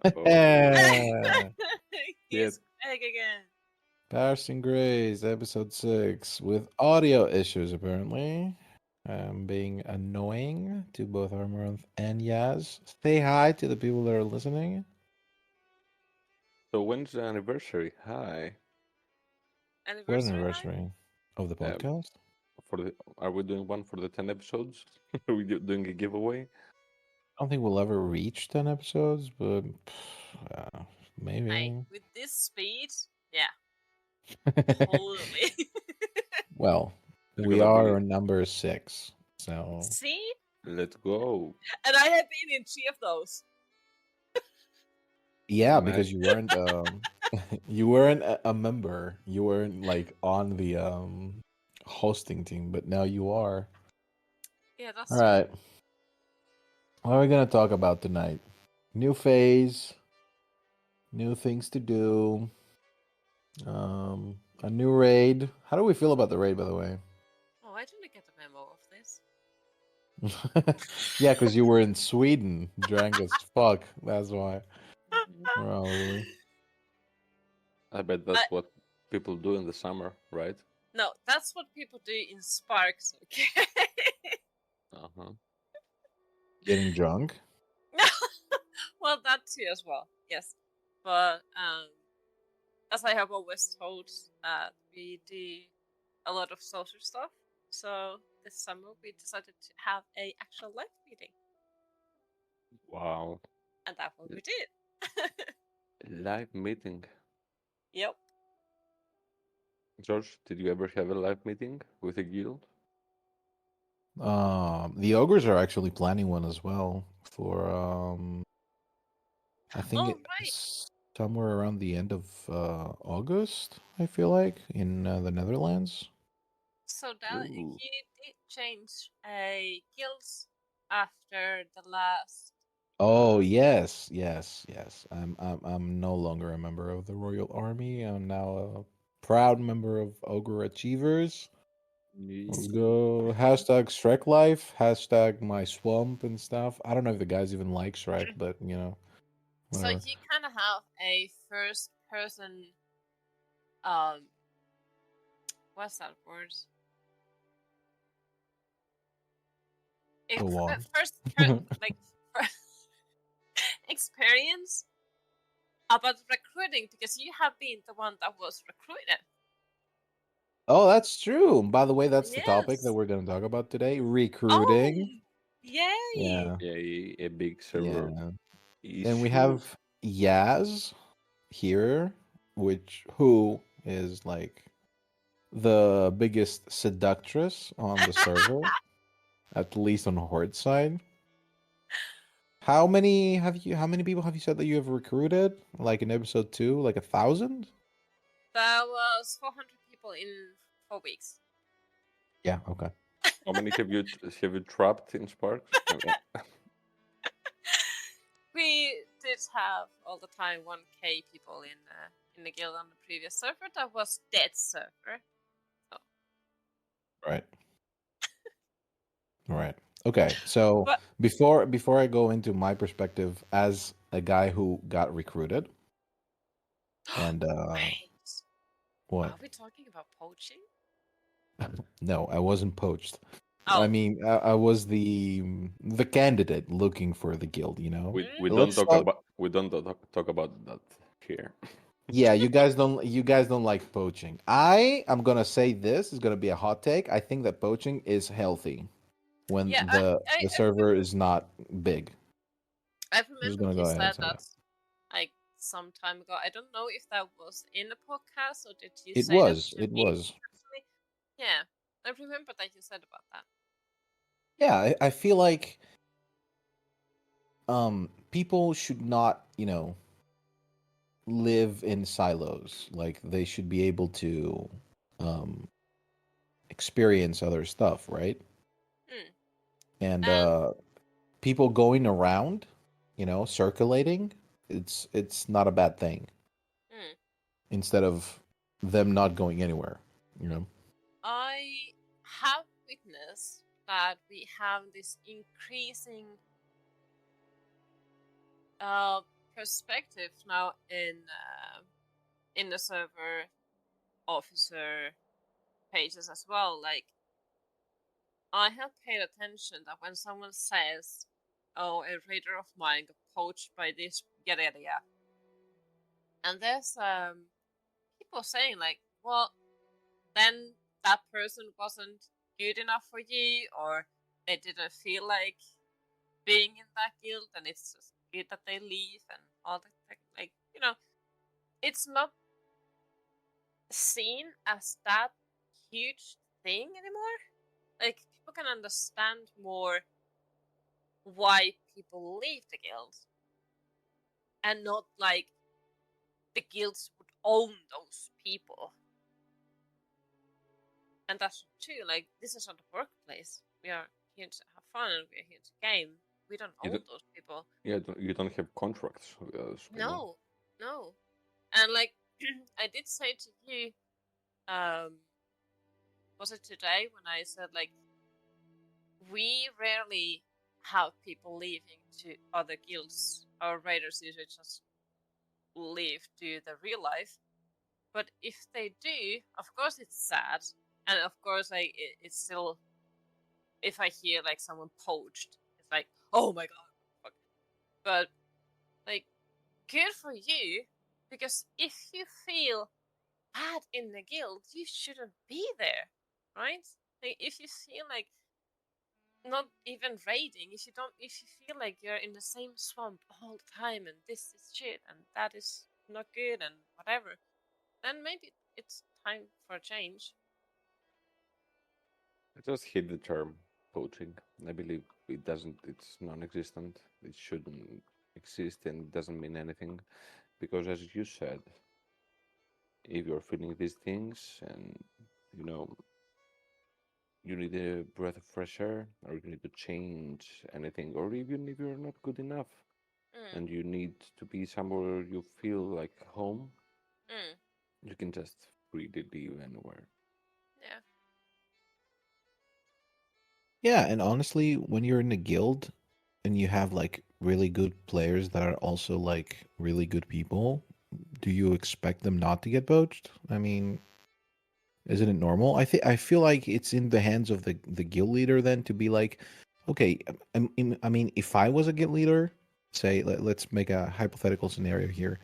Oh, yeah. He's back again. Passing Grace, episode 6, with audio issues apparently. Being annoying to both Armaranth and Yaz. Say hi to the people that are listening. So when's the anniversary? Hi. What Anniversary high? anniversary of the Um, podcast? for the Are we doing one for the 10 episodes? Are we doing a giveaway? I don't think we'll ever reach 10 episodes, but maybe. Hey, with this speed, yeah, totally. Well, It's we gonna be. are number 6, so See? Let's go. And I have been in 3 of those. yeah, Nice. because you weren't you weren't a member. You weren't like on the hosting team, but now you are. Yeah, that's All right. What are we gonna talk about tonight? New phase, new things to do, a new raid. How do we feel about the raid, by the way? Oh, I didn't get the memo of this. Yeah, because you were in Sweden, drank as fuck. That's why. Probably. I bet that's what people do in the summer, right? No, that's what people do in Sparks, okay? Uh-huh. Getting drunk. Well, that too as well, yes. But as I have always told, we do a lot of social stuff. So this summer we decided to have a actual live meeting, Wow. and that's what we did. Live meeting. Yep. George, did you ever have a live meeting with a guild? The ogres are actually planning one as well for I think Oh, right. it's somewhere around the end of August, I feel like, in the Netherlands. So that Ooh. he did change a guilds after the last. Oh yes, yes, yes. I'm no longer a member of the Royal Army. I'm now a proud member of Ogre Achievers. Let's go. Hashtag Shrek Life. Hashtag my swamp and stuff. I don't know if the guys even like Shrek, but you know, So whatever. you kind of have a first person. What's that word? Go on. Like experience about recruiting because you have been the one that was recruited. Oh, that's true. By the way, that's the topic that Yes. we're going to talk about today. Oh, Recruiting. yay! Yeah. A big server Yeah. issue. And we have Yaz here, who is like the biggest seductress on the server, at least on Horde side. How many people have you said that you have recruited? Like in episode 2, like 1,000? That was 400 people in 4 weeks. Yeah, okay. How many have you trapped in Sparks? We did have all the time 1k people in the guild on the previous server. That was dead server. So. Right. Right. Okay. So But before I go into my perspective as a guy who got recruited, and wait, what? are we talking about poaching? No, I wasn't poached. Oh. I mean, I was the candidate looking for the guild. You know. We don't Let's talk talk. about talk about that here. Yeah, you guys don't like poaching. I'm gonna say this is gonna be a hot take. I think that poaching is healthy when Yeah, the server is not big. I I'm just remember gonna you go ahead and said say that that. like some time ago. I don't know if that was in the podcast or did you It say that was. to It me was. personally? Yeah, I remember that you said about that. Yeah, I feel like people should not, live in silos. Like they should be able to um experience other stuff, right? Mm. And And people going around, circulating, it's not a bad thing. mm, Instead of them not going anywhere, you know. I have witnessed that we have this increasing perspective now in the server officer pages as well, like I have paid attention that when someone says, "Oh, a raider of mine got poached by this yada yada yada," and there's people saying like, "Well, then that person wasn't good enough for you, or they didn't feel like being in that guild, and it's just good that they leave and all that." Like, it's not seen as that huge thing anymore. Like, people can understand more why people leave the guild, and not like the guilds would own those people. And that's not true. Like, this is not a workplace. We are here to have fun and we are here to game. We don't You own don't, those people. yeah, you don't have contracts with those people. No. And like I did say to you, was it today when I said like we rarely have people leaving to other guilds. Our raiders usually just leave to the real life. But if they do, of course it's sad, and of course like it's still. If I hear like someone poached, it's like, oh my god, fuck. But like, good for you, because if you feel bad in the guild, you shouldn't be there, right? Like, if you feel like not even raiding, if you feel like you're in the same swamp all the time and this is shit and that is not good and whatever, then maybe it's time for a change. I just hate the term poaching. I believe it doesn't. It's non-existent. It shouldn't exist, and it doesn't mean anything. Because, as you said, if you're feeling these things, and you know you need a breath of fresh air, or you need to change anything, or even if you're not good enough, Mm, and you need to be somewhere you feel like home, mm, you can just freely leave anywhere. yeah. Yeah, and honestly, when you're in a guild and you have like really good players that are also like really good people, do you expect them not to get poached? I mean, isn't it normal? I feel like it's in the hands of the guild leader then to be like, okay, I mean, if I was a guild leader, say let's make a hypothetical scenario here.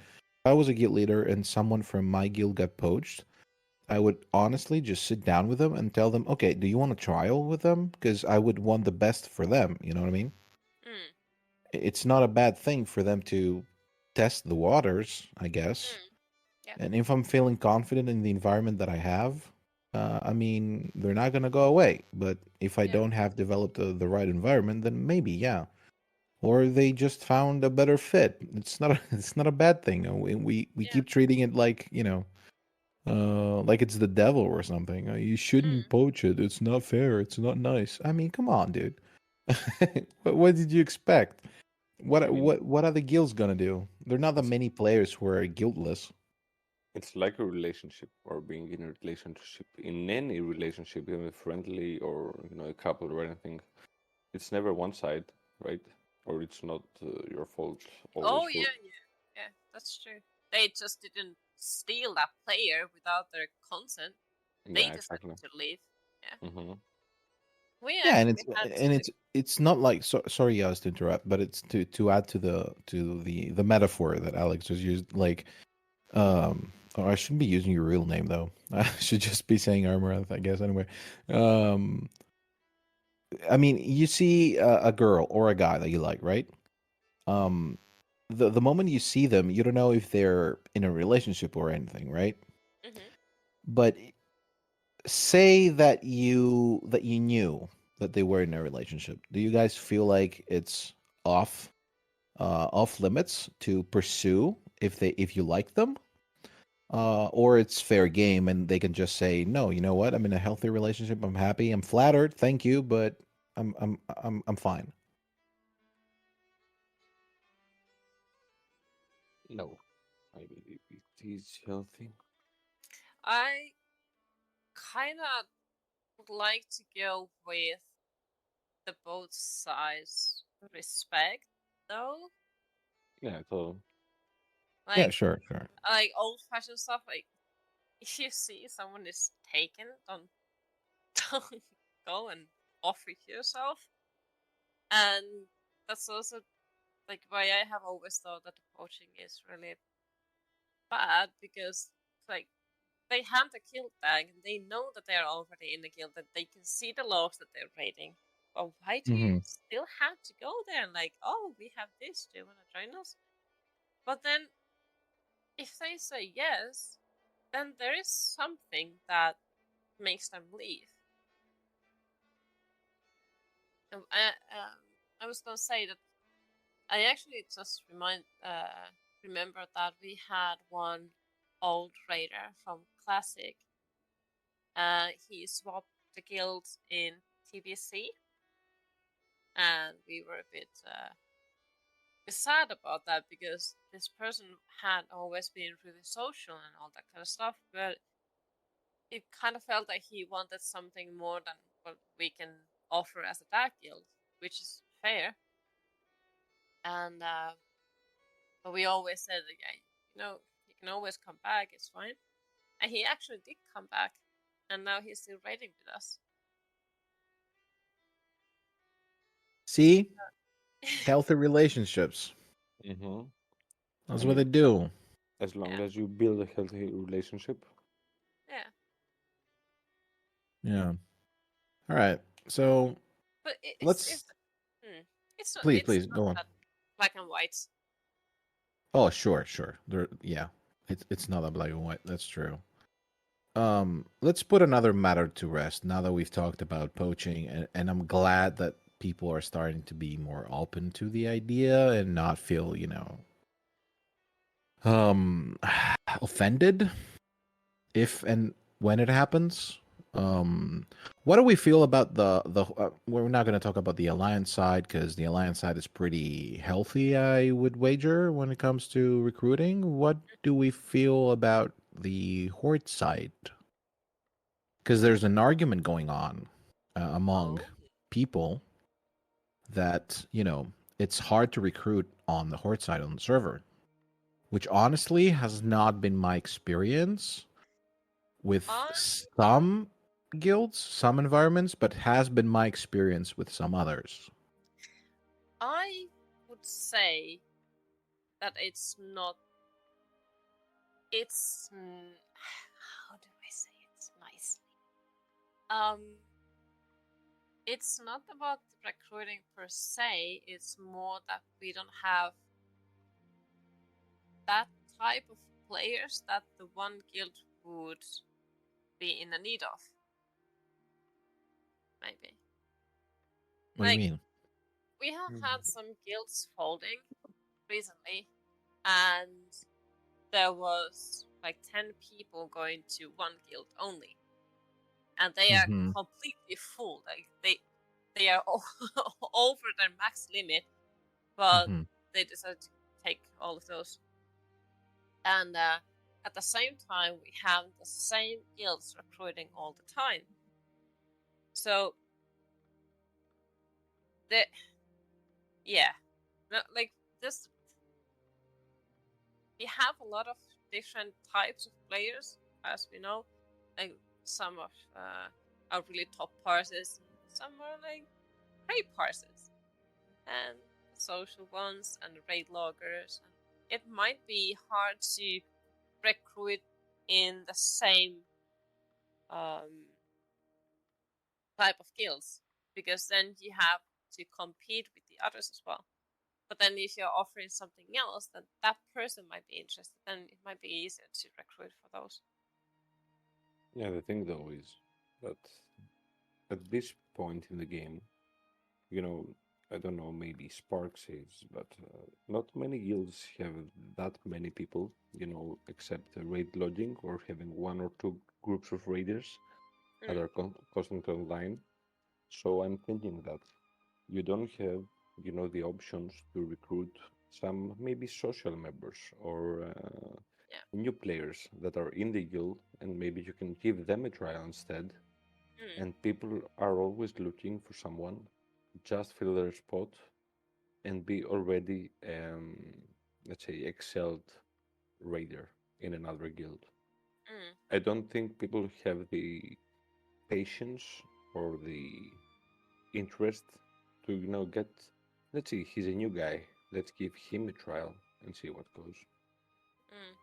If I was a guild leader and someone from my guild got poached, I would honestly just sit down with them and tell them, okay, do you want a trial with them? Because I would want the best for them. You know what I mean? Mm, It's not a bad thing for them to test the waters, I guess. mm, yeah. And if I'm feeling confident in the environment that I have, I mean, they're not gonna go away. But if I Yeah. don't have developed the right environment, then maybe, yeah. Or they just found a better fit. It's not a, it's not a bad thing. We Yeah. keep treating it like it's the devil or something. You shouldn't Mm. poach it. It's not fair. It's not nice. I mean, come on, dude. What did you expect? I mean, What are the guilds gonna do? There are not that it's many players who are guildless. it's like a relationship or being in a relationship. In any relationship, even friendly or a couple or anything, it's never one side, right? Or it's not your fault always Oh for. yeah. That's true. They just didn't steal that player without their consent. They Yeah, decided exactly. to leave. Yeah. Hmm. We Yeah, actually had to. it's not like sorry, guys, to interrupt, but it's to add to the metaphor that Alex just used. Like, or I shouldn't be using your real name though. I should just be saying Armorath, I guess. Anyway, um, I mean, you see a girl or a guy that you like, right? Um, the moment you see them, you don't know if they're in a relationship or anything, right? Hmm. But say that you knew that they were in a relationship. Do you guys feel like it's off off limits to pursue if you like them? Or it's fair game and they can just say, no, you know what? I'm in a healthy relationship. I'm happy. I'm flattered. Thank you, but I'm fine. No, I believe it is healthy. I kind of would like to go with the both sides respect, though. Yeah, totally. Yeah, Like sure, sure. old fashioned stuff. Like if you see someone is taken, don't don't go and offer yourself. And that's also like why I have always thought that the poaching is really bad because like they have the guild tag and they know that they're already in the guild, that they can see the logs that they're raiding. But why do you Hmm. still have to go there and like, oh, we have this, do you wanna join us? But then if they say yes, then there is something that makes them leave. Um, I, um, I was gonna say that I actually just remember that we had one old raider from Classic. He swapped the guild in TBC, and we were a bit sad about that because this person had always been really social and all that kind of stuff, but it kind of felt like he wanted something more than what we can offer as a dark guild, which is fair. And but we always said, like, yeah, you can always come back. It's fine. And he actually did come back, and now he's still raiding with us. See, healthy relationships. Mm-hmm. That's I what they mean, do. as long Yeah, as you build a healthy relationship. yeah. Yeah. All right. So But let's hmm, please, it's please not go on. that black and white. Oh, sure, sure. There, yeah. It's not a black and white. That's true. Let's put another matter to rest now that we've talked about poaching, and I'm glad that people are starting to be more open to the idea and not feel, um, offended if and when it happens. Um, what do we feel about the? We're not going to talk about the alliance side because the alliance side is pretty healthy, I would wager, when it comes to recruiting. What do we feel about the horde side? Because there's an argument going on among Oh, people that it's hard to recruit on the horde side on the server, which honestly has not been my experience with I some guilds, some environments, but has been my experience with some others. I would say that it's not. It's how do I say it nicely? Um, it's not about recruiting per se. It's more that we don't have that type of players that the one guild would be in the need of. Maybe What do you like mean? we have Mm. had some guilds folding recently, and there was like 10 people going to one guild only, and they are Mm-hmm. completely full. Like they are over their max limit, but Mm-hmm. they decided to take all of those. And at the same time, we have the same guilds recruiting all the time. So the yeah, no, like this, we have a lot of different types of players, as we know. Like some of are really top parsers, and some are like raid parsers, and social ones, and raid loggers. And it might be hard to recruit in the same um, type of guilds because then you have to compete with the others as well. But then if you're offering something else, then that person might be interested. Then it might be easier to recruit for those. Yeah, the thing though is that at this point in the game, you know, I don't know, maybe Spark says, but not many guilds have that many people, except raid lodging or having one or two groups of raiders that Mm, are constantly online. So I'm thinking that you don't have, the options to recruit some maybe social members or yeah. new players that are in the guild, and maybe you can give them a trial instead. Mm, And people are always looking for someone just fill their spot and be already, let's say, excelled. raider in another guild. Mm. I don't think people have the patience or the interest to get. Let's see, he's a new guy. Let's give him a trial and see what goes. Mm.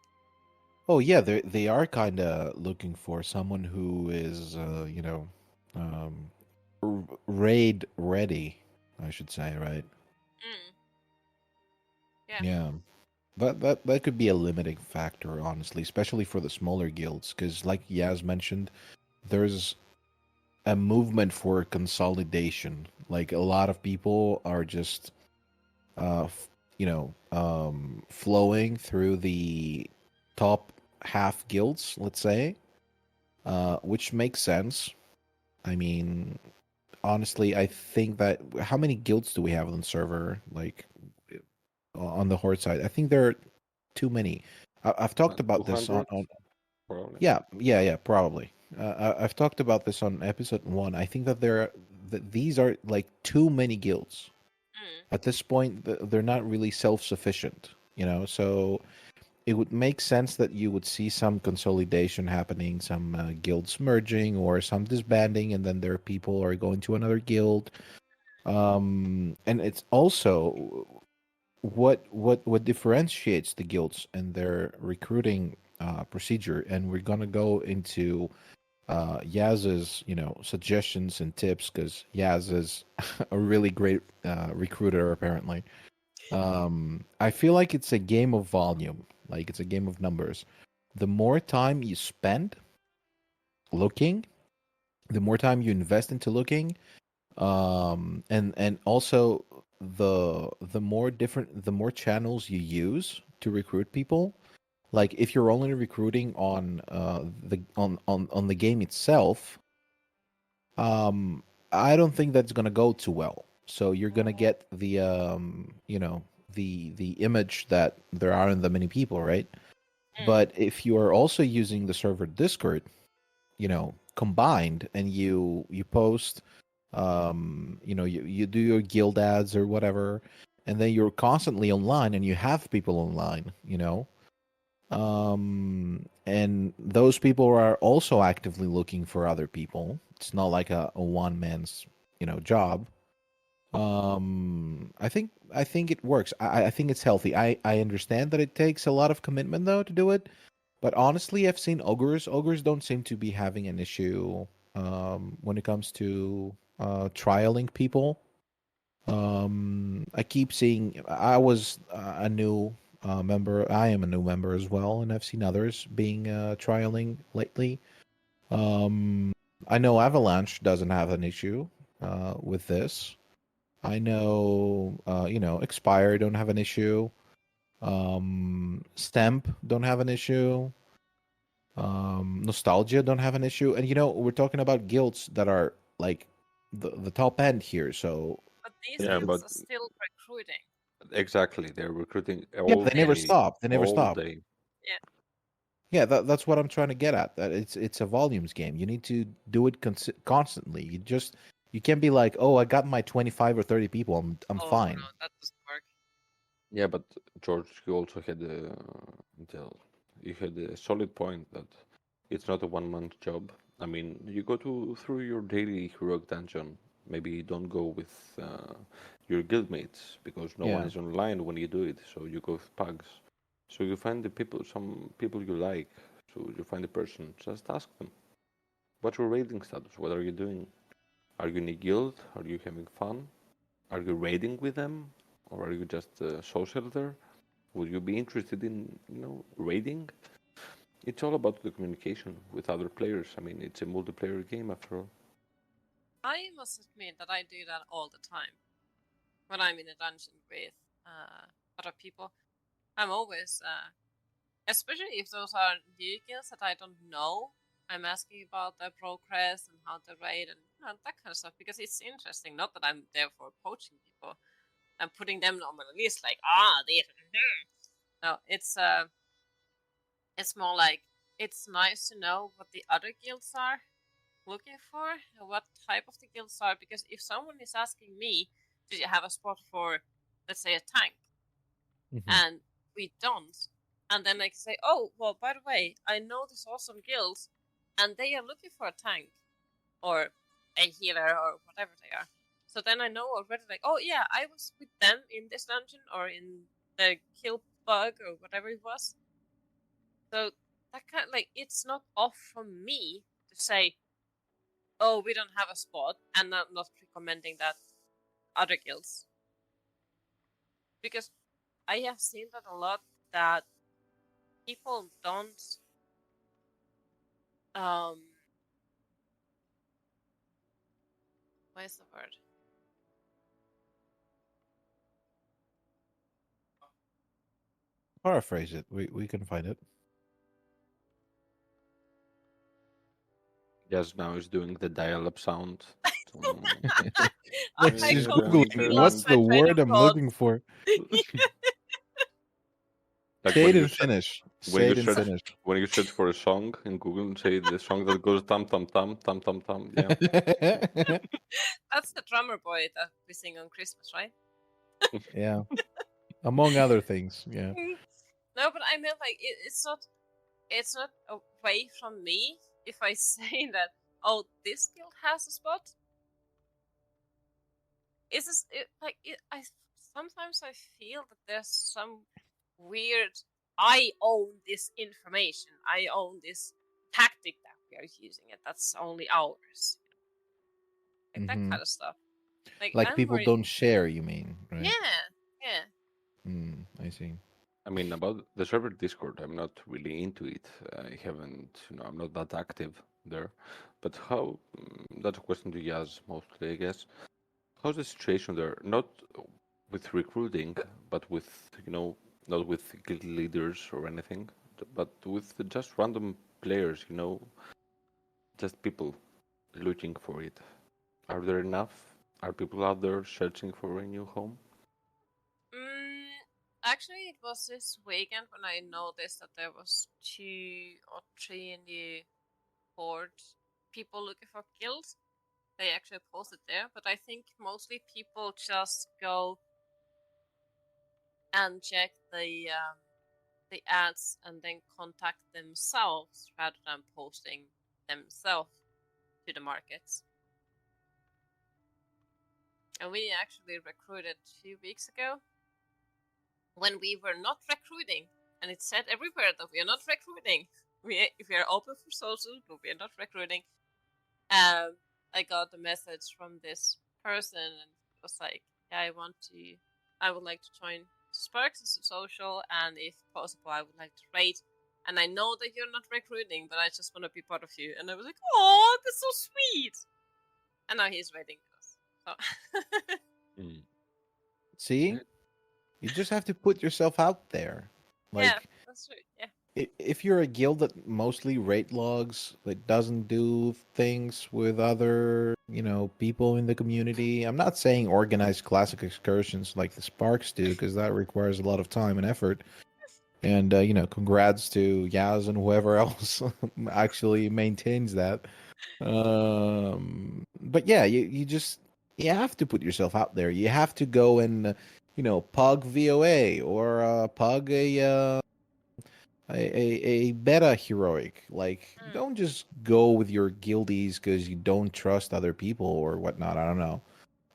Oh yeah, they are kind of looking for someone who is, um, raid ready, I should say, right? Mm. Yeah. Yeah, that could be a limiting factor, honestly, especially for the smaller guilds, because like Yaz mentioned, there's a movement for consolidation. Like a lot of people are just, uh, f- flowing through the top half guilds, let's say, which makes sense. I mean, honestly, I think that how many guilds do we have on the server? Like on the horde side, I think there are too many. I've talked about this 200 on probably. yeah, probably. I've talked about this on episode one. I think that these are like too many guilds. Mm. At this point, they're not really self-sufficient, so it would make sense that you would see some consolidation happening, some guilds merging or some disbanding, and then there are people who are going to another guild. And it's also what differentiates the guilds and their recruiting procedure. And we're gonna go into Yaz's, suggestions and tips, because Yaz is a really great recruiter, apparently. I feel like it's a game of volume, like it's a game of numbers. The more time you spend looking, the more time you invest into looking, and also the more channels you use to recruit people. Like if you're only recruiting on on the game itself, I don't think that's gonna go too well. So you're gonna get the image that there aren't that many people, right? Mm. But if you are also using the server Discord, combined, and you post, you do your guild ads or whatever, and then you're constantly online and you have people online, and those people are also actively looking for other people. It's not like a one man's, job. I think it works. I think it's healthy. I understand that it takes a lot of commitment though to do it, but honestly, I've seen ogres. Ogres don't seem to be having an issue when it comes to trialing people. I keep seeing. I was a new member. I am a new member as well, and I've seen others being trialing lately. Um, I know Avalanche doesn't have an issue with this. I know, Expire don't have an issue. Stamp don't have an issue. Nostalgia don't have an issue. And we're talking about guilds that are like the top end here. So But these Yeah, guilds but are still recruiting. exactly, they're recruiting yeah, all they never Yes. day, stop. They never all stop. day. Yeah. Yeah, that's what I'm trying to get at. That it's a volumes game. You need to do it constantly. You can't be like, oh, I got my 25 or 30 people. I'm Oh fine. no, that doesn't work. Yeah, but George, you also had you had a solid point that it's not a 1 month job. I mean, you go to through your daily heroic dungeon. Maybe you don't go with your guildmates because no one Yeah. is online when you do it. So you go with pugs. So you find the people, some people you like. So you find the person. Just ask them, what's your raiding status? What are you doing? Are you in a guild? Are you having fun? Are you raiding with them, or are you just a social there? Would you be interested in, raiding? It's all about the communication with other players. I mean, it's a multiplayer game after all. I must admit that I do that all the time when I'm in a dungeon with other people. I'm always, especially if those are new guilds that I don't know. I'm asking about their progress and how they raid and that kind of stuff because it's interesting. Not that I'm there for poaching people. I'm putting them on my list, like these. No, it's more like it's nice to know what the other guilds are looking for and what type of the guilds are. Because if someone is asking me, do you have a spot for, let's say, a tank, Hmm. and we don't, And then I can say, oh, well, by the way, I know this awesome guild, and they are looking for a tank, or a healer, or whatever they are. So then I know already, like, oh yeah, I was with them in this dungeon, or in the kill bug, or whatever it was. So that kind of, like, it's not off from me to say, oh, we don't have a spot, and I'm not recommending that other guilds. Because I have seen that a lot, that people don't what is the word? Paraphrase it. We can find it. Just now is doing the dial-up sound. Lex I is completely googling. lost What's my the train of word I'm thought. looking for? Like Say when it you and finish. when Say you it and search finish. when you search for a song in Google and say the song that goes tam tam tam tam tam tam. Yeah. That's the drummer boy that we sing on Christmas, right? Yeah. Among other things. Yeah. No, but I mean, like, it's not away from me if I say that, oh, this guild has a spot. It's just, I sometimes I feel that there's some weird, I own this information, I own this tactic that we are using it, that's only ours. Like that kind of stuff. Like Like I'm people more, don't share, you mean, right? yeah. I see. I mean, about the server Discord, I'm not really into it. I haven't, I'm not that active there. But how? That's a question to Yaz mostly, I guess. How's the situation there? Not with recruiting, but with, not with guild leaders or anything, but with just random players, just people looking for it. Are there enough? Are people out there searching for a new home? Actually, it was this weekend when I noticed that there was 2 or 3 new horde people looking for guilds. They actually posted there, but I think mostly people just go and check the ads and then contact themselves rather than posting themselves to the markets. And we actually recruited 2 weeks ago when we were not recruiting, and it said everywhere that we are not recruiting. If we are open for social, but we are not recruiting. I got a message from this person, and it was like, yeah, I would like to join Sparks as a social, and if possible, I would like to rate. And I know that you're not recruiting, but I just want to be part of you. And I was like, oh, that's so sweet. And now he's rating us. So. See? You just have to put yourself out there. Yeah, Like, that's true. Yeah. if you're a guild that mostly rate logs, that doesn't do things with other, people in the community. I'm not saying organize classic excursions like the Sparks do, because that requires a lot of time and effort. And congrats to Yaz and whoever else actually maintains that. But yeah, you have to put yourself out there. You have to go and pug VOA or pug a beta heroic. Like, don't just go with your guildies because you don't trust other people or whatnot. I don't know.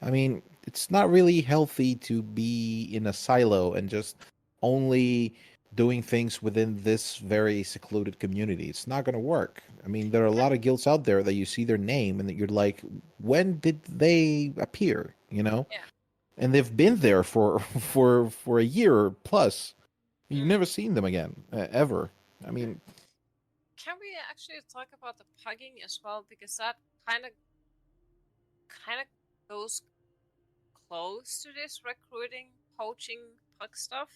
I mean, it's not really healthy to be in a silo and just only doing things within this very secluded community. It's not going to work. I mean, there are a lot of guilds out there that you see their name and that you're like, when did they appear? Yeah. And they've been there for for a year plus. You've never seen them again, ever. I mean, Can we actually talk about the pugging as well? Because that kind of goes close to this recruiting, poaching, pug stuff.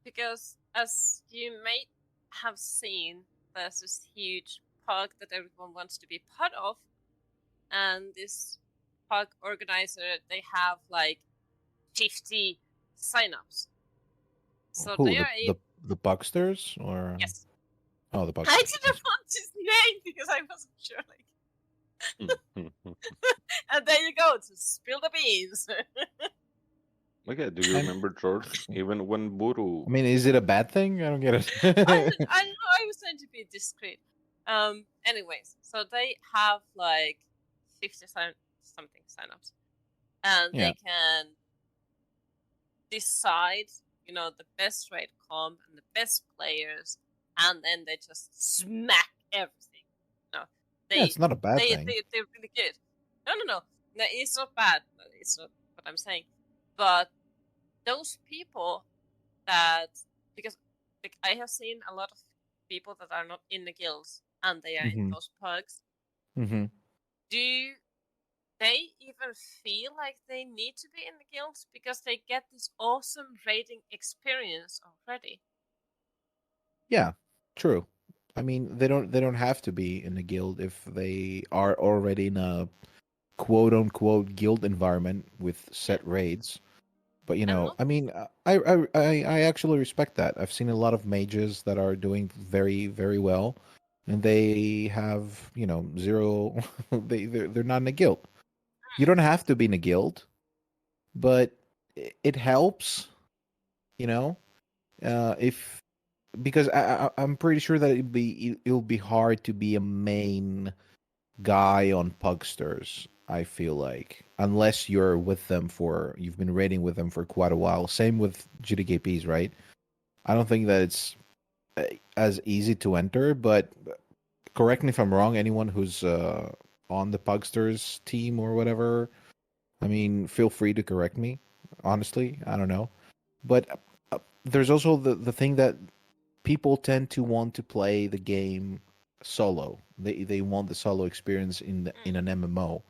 Because as you may have seen, there's this huge pug that everyone wants to be part of, and this pug organizer, they have like 50 signups. So who they are the Bucksters or yes. oh, the I Bucksters. didn't want his name because I wasn't sure. Like, and there you go to spill the beans. Okay, do you And remember, George? Even when Buru, I mean, is it a bad thing? I don't get I it. I know I was trying to be discreet. Anyways, so they have like 50 something signups, and Yeah, they can decide, the best rate comp and the best players, and then they just smack everything. No, yeah, they it's not a bad thing. they're really good. No, no, no, no. It's not bad. It's not what I'm saying, but those people that because like I have seen a lot of people that are not in the guilds and they are in Hmm. those pugs. Hmm. Do they even feel like they need to be in the guilds because they get this awesome raiding experience already? Yeah, true. I mean, they don't have to be in a guild if they are already in a quote unquote guild environment with Yeah, set raids. But and not I mean, I actually respect that. I've seen a lot of mages that are doing very very well, and they have zero. They're not in a guild. You don't have to be in a guild, but it helps. You know, if because I'm pretty sure that it'll be hard to be a main guy on Pugsters. I feel like unless you've been raiding with them for quite a while. Same with GDKPs, right? I don't think that it's as easy to enter. But correct me if I'm wrong. Anyone who's on the Pugsters team or whatever, I mean, feel free to correct me. Honestly, I don't know. But there's also the thing that people tend to want to play the game solo. They want the solo experience in an MMO.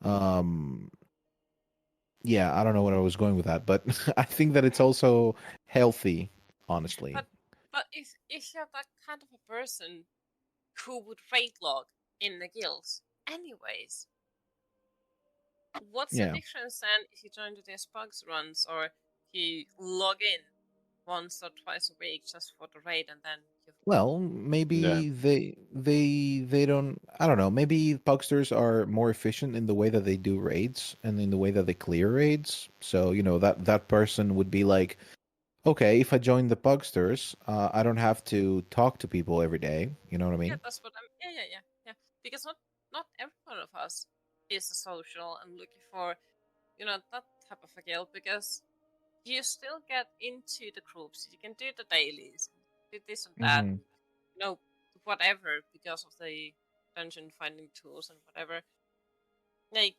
Um, yeah, I don't know where I was going with that, but I think that it's also healthy, honestly. but if you're that kind of a person who would raid log in the guilds, anyways, what's the Yeah. difference then if you join the Spugs runs or you log in once or twice a week just for the raid and then you Well, yeah, maybe they don't. I don't know. Maybe Pugsters are more efficient in the way that they do raids and in the way that they clear raids. So that person would be like, okay, if I join the Pugsters, I don't have to talk to people every day. You know what I yeah, mean? that's what I'm. Yeah. Because not every one of us is a social and looking for that type of a guild because you still get into the groups. You can do the dailies, do this and that, Hmm. and whatever because of the dungeon finding tools and whatever. Like,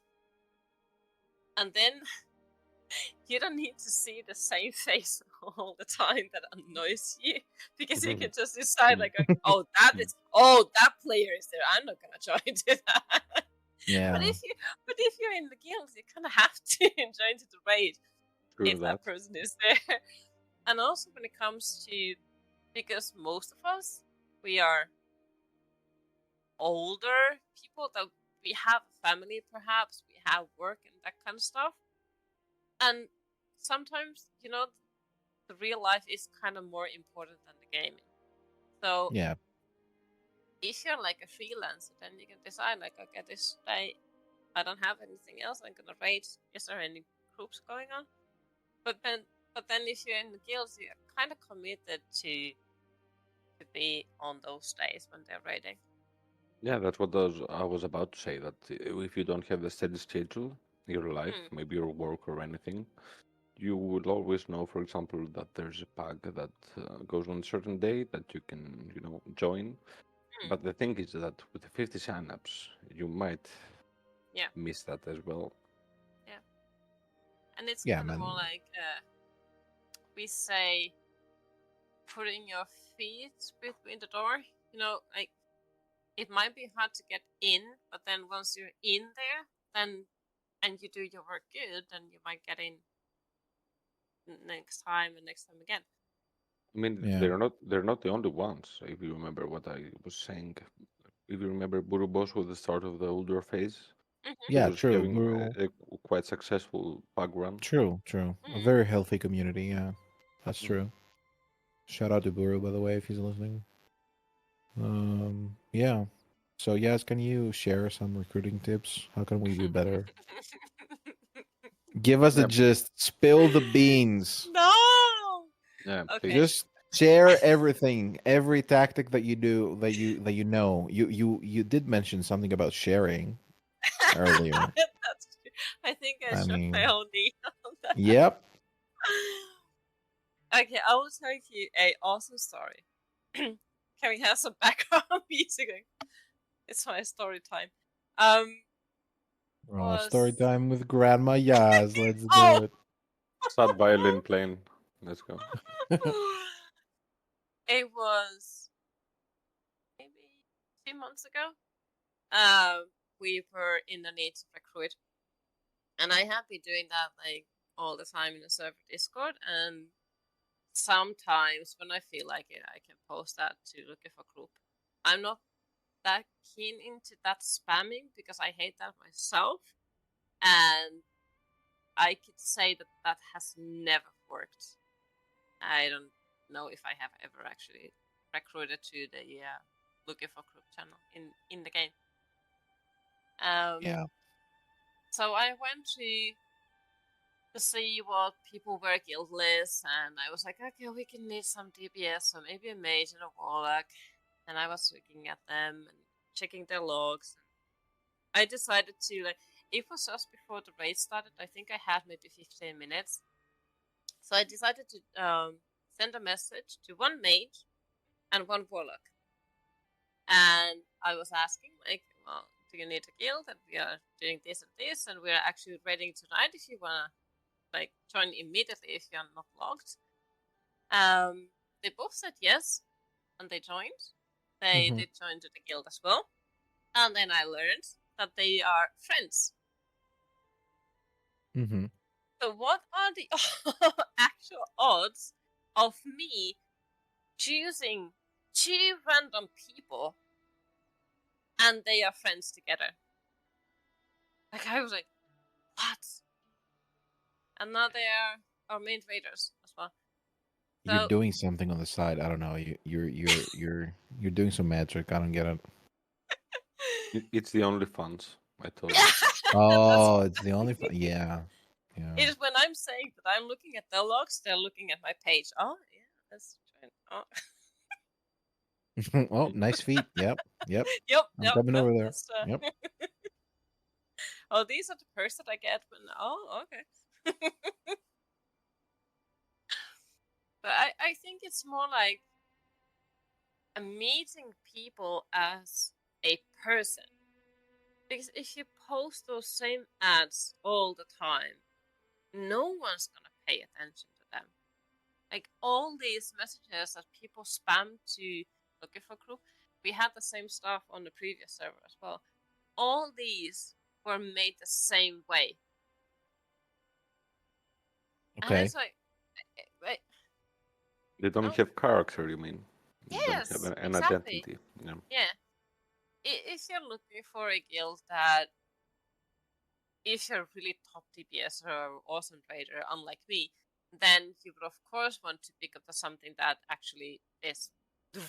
and then you don't need to see the same face all the time that annoys you because you can just decide like, oh, that player is there. I'm not gonna join to that. but Yeah. if you but if you're in the guild, you kind of have to join to the raid true if that. that person is there. And also when it comes to because most of us we are older people that we have a family perhaps we have work and that kind of stuff and sometimes the real life is kind of more important than the gaming. So Yeah. if you're like a freelancer, then you can decide like, okay, this day I don't have anything else. I'm gonna raid. Is there any groups going on? But then if you're in the guilds, you're kind of committed to be on those days when they're raiding. Yeah, that's what I was about to say. That if you don't have the steady schedule in your life, Mm, maybe your work or anything, you will always know, for example, that there's a pack that goes on a certain day that you can, join. mm, But the thing is that with the 50 signups, you might yeah, miss that as well. yeah. And it's Yeah, kind of more man. like we say, putting your feet between the door. Like it might be hard to get in, but then once you're in there, then and you do your work good, then you might get in next time and next time again. I mean, Yeah. they're not the only ones. If you remember what I was saying, if you remember Burubos with the start of the older phase, he Yeah, Mm-hmm. was true. having Buru. a quite successful pug run. True, true. A Mm-hmm. very healthy community, yeah. That's Mm. true. Shout out to Buru, by the way, if he's listening. Yeah. So, yes, can you share some recruiting tips? How can we be better? Give us the Yep. gist. Spill the beans. No. Yeah, Okay. please. Just share everything, every tactic that you do that you know. You did mention something about sharing earlier. That's true. I think I I shot my mean, own knee on that. yep. Okay, I will tell you a awesome story. Can we have some background music? It's my story time. Um, Oh, story was time with Grandma Yaz. Let's do oh. it. Sad violin playing. Let's go. It was maybe 2 months ago. We were in the need to recruit, and I have been doing that like all the time in the server Discord. And sometimes when I feel like it, I can post that to looking for group. I'm not that keen into that spamming because I hate that myself, and I could say that that has never worked. I don't know if I have ever actually recruited to the looking for group channel in the game. Yeah. So I went to see what people were guildless, and I was like, okay, we can need some DPS, so maybe a mage and a warlock. And I was looking at them and checking their logs. I decided to like. It was just before the raid started. I think I had maybe 15 minutes. So I decided to send a message to one mage and one warlock. And I was asking, like, well, do you need a guild? And we are doing this and this, and we're actually raiding tonight if you wanna like join immediately if you're not logged. They both said yes, and they joined. They Mhm. did join to the guild as well. And then I learned that they are friends. Mhm. So what are the actual odds of me choosing two random people and they are friends together? Like I was like, what? And now they are our main raiders as well. You're So doing something on the side. I don't know. You're doing some magic. I don't get it. It's the only funds. I told you. that's Oh, it's the why. only yeah. Yeah. It is when I'm saying that I'm looking at their logs, they're looking at my page. Oh yeah, that's true. Oh. Oh, nice feet. Yep. Yep. Yep, I'm yep, coming yep. over there. That's Yep. oh, these are the perks that I get when. Oh, okay. But I think it's more like meeting people as a person. Because if you post those same ads all the time, no one's gonna pay attention to them. Like all these messages that people spam to looking for group, we had the same stuff on the previous server as well. All these were made the same way. And Okay. it's like, wait, They don't no, have character, you mean? They don't have yes, an exactly. identity. Yeah. Yeah. If you're looking for a guild that, if you're really top DPS or awesome trader, unlike me, then you would of course want to pick up something that actually is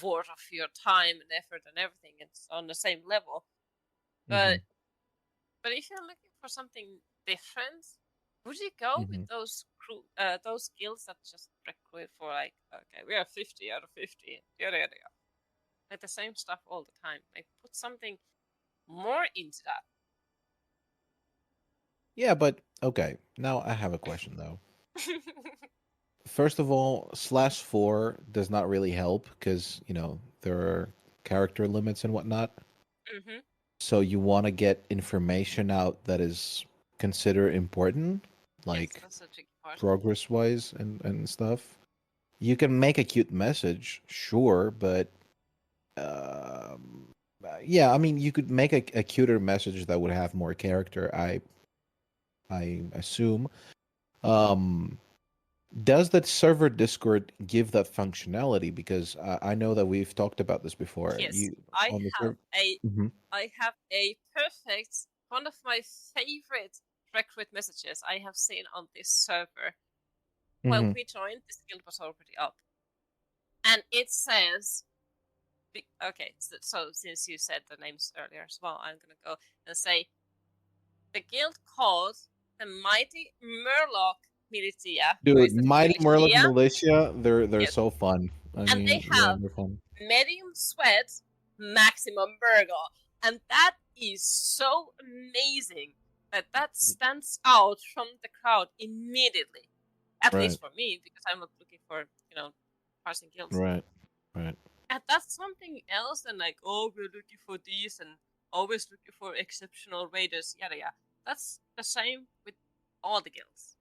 worth of your time and effort and everything. It's on the same level. But Mhm. if you're looking for something different, would you go with Mhm. those guilds that just recruit for like, okay, we are 50 out of 50, yada yada yada, like the same stuff all the time? Like put something more into that. Yeah, but okay. Now I have a question though. First of all, /4 does not really help because there are character limits and whatnot. hmm So you want to get information out that is considered important, Yes, like that's a tricky part. progress wise and stuff. You can make a cute message, sure, but yeah, I mean, you could make a cuter message that would have more character. I assume. Um, does that server Discord give that functionality? Because I know that we've talked about this before. Yes, You on the server. Hmm. I have a perfect one of my favorite recruit messages I have seen on this server. When Hmm. we joined, this guild was already up, and it says, okay, so since you said the names earlier as well, I'm gonna go and say the guild code the Mighty Murloc Militia, or is Dude, it Mighty Murloc Militia? Militia, they're Yes. so fun. I And they mean, yeah, have they're fun. Medium Sweat, Maximum Burgle. And that is so amazing that stands out from the crowd immediately. At Right, least for me, because I'm not looking for, parsing guilds. right, right. And that's something else than like, oh, we're looking for these and always looking for exceptional raiders, yada yada. That's the same with all the guilds.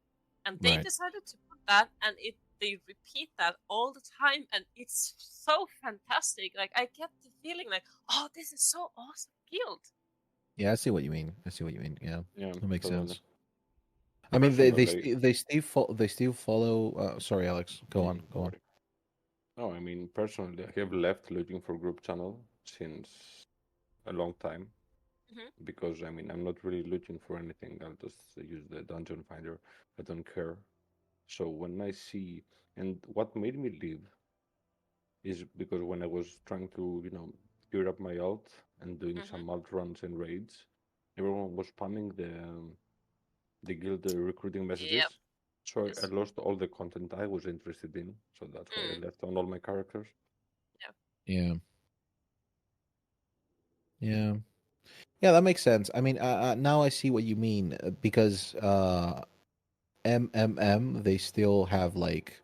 And they Right. decided to put that, and they repeat that all the time, and it's so fantastic. Like I get the feeling like, oh, this is so awesome guild. Yeah, I see what you mean. I see what you mean. Yeah, Yeah, that makes totally. sense. I mean, Personally, they still follow. Sorry, Alex. Go on. Go on. sorry. No, I mean, personally, I have left looking for group channel since a long time Mm-hmm. because I mean, I'm not really looking for anything. I'll just use the dungeon finder. I don't care. So when I see, and what made me leave is because when I was trying to, gear up my alt and doing Mm-hmm. some alt runs and raids, everyone was spamming the guild recruiting Yep. messages. So I Yes. lost all the content I was interested in. So that's why I Mm. left on all my characters. Yeah. Yeah. Yeah. Yeah, that makes sense. I mean, now I see what you mean because MMM they still have like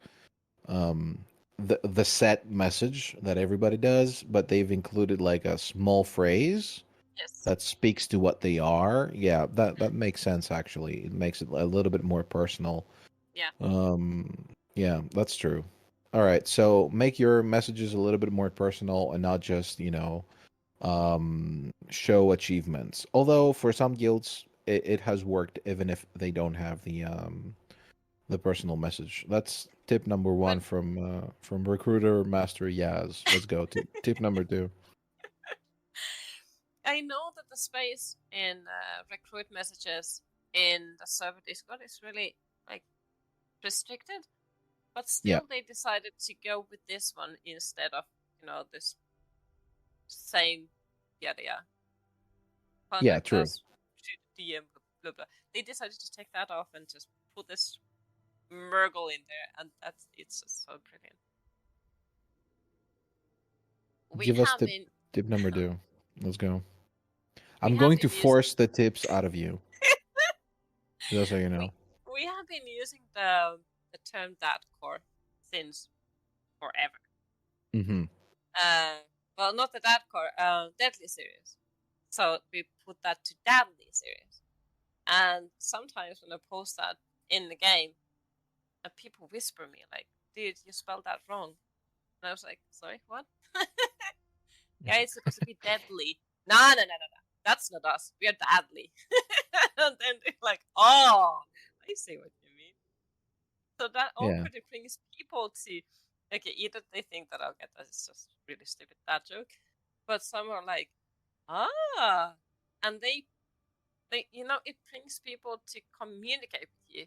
um the set message that everybody does, but they've included like a small phrase Yes. that speaks to what they are. Yeah, that Mm. makes sense actually. It makes it a little bit more personal. Yeah. Yeah, that's true. All right, so make your messages a little bit more personal and not just, show achievements. Although for some guilds it has worked even if they don't have the personal message. That's tip number When one from recruiter master Yaz. Let's go. Tip number two. I know that the space in recruit messages in the server Discord is really like restricted, but Yeah, still they decided to go with this one instead of this same yada yada yeah, contact true. us shoot DM blah blah. They decided to take that off and just put this Murgle in there, and it's just so brilliant. We Give us have tip been tip number two. Let's go. we I'm have going to been using force the tips out of you, just so you know. we we have been using the term that core since forever. Mm-hmm. Well, not the that core, deadly series. So we put that to deadly series. And sometimes when I post that in the game, people whisper me like, "Dude, you spelled that wrong." And I was like, "Sorry, what?" Yeah, it's supposed to be deadly. No, no, no, no, no. That's not us. We are deadly. And then they're like, "Oh, I see what you mean." So that Yeah. already brings people to, okay, either they think that, okay, that's just really stupid, that joke, but some are like, ah, and they it brings people to communicate with you.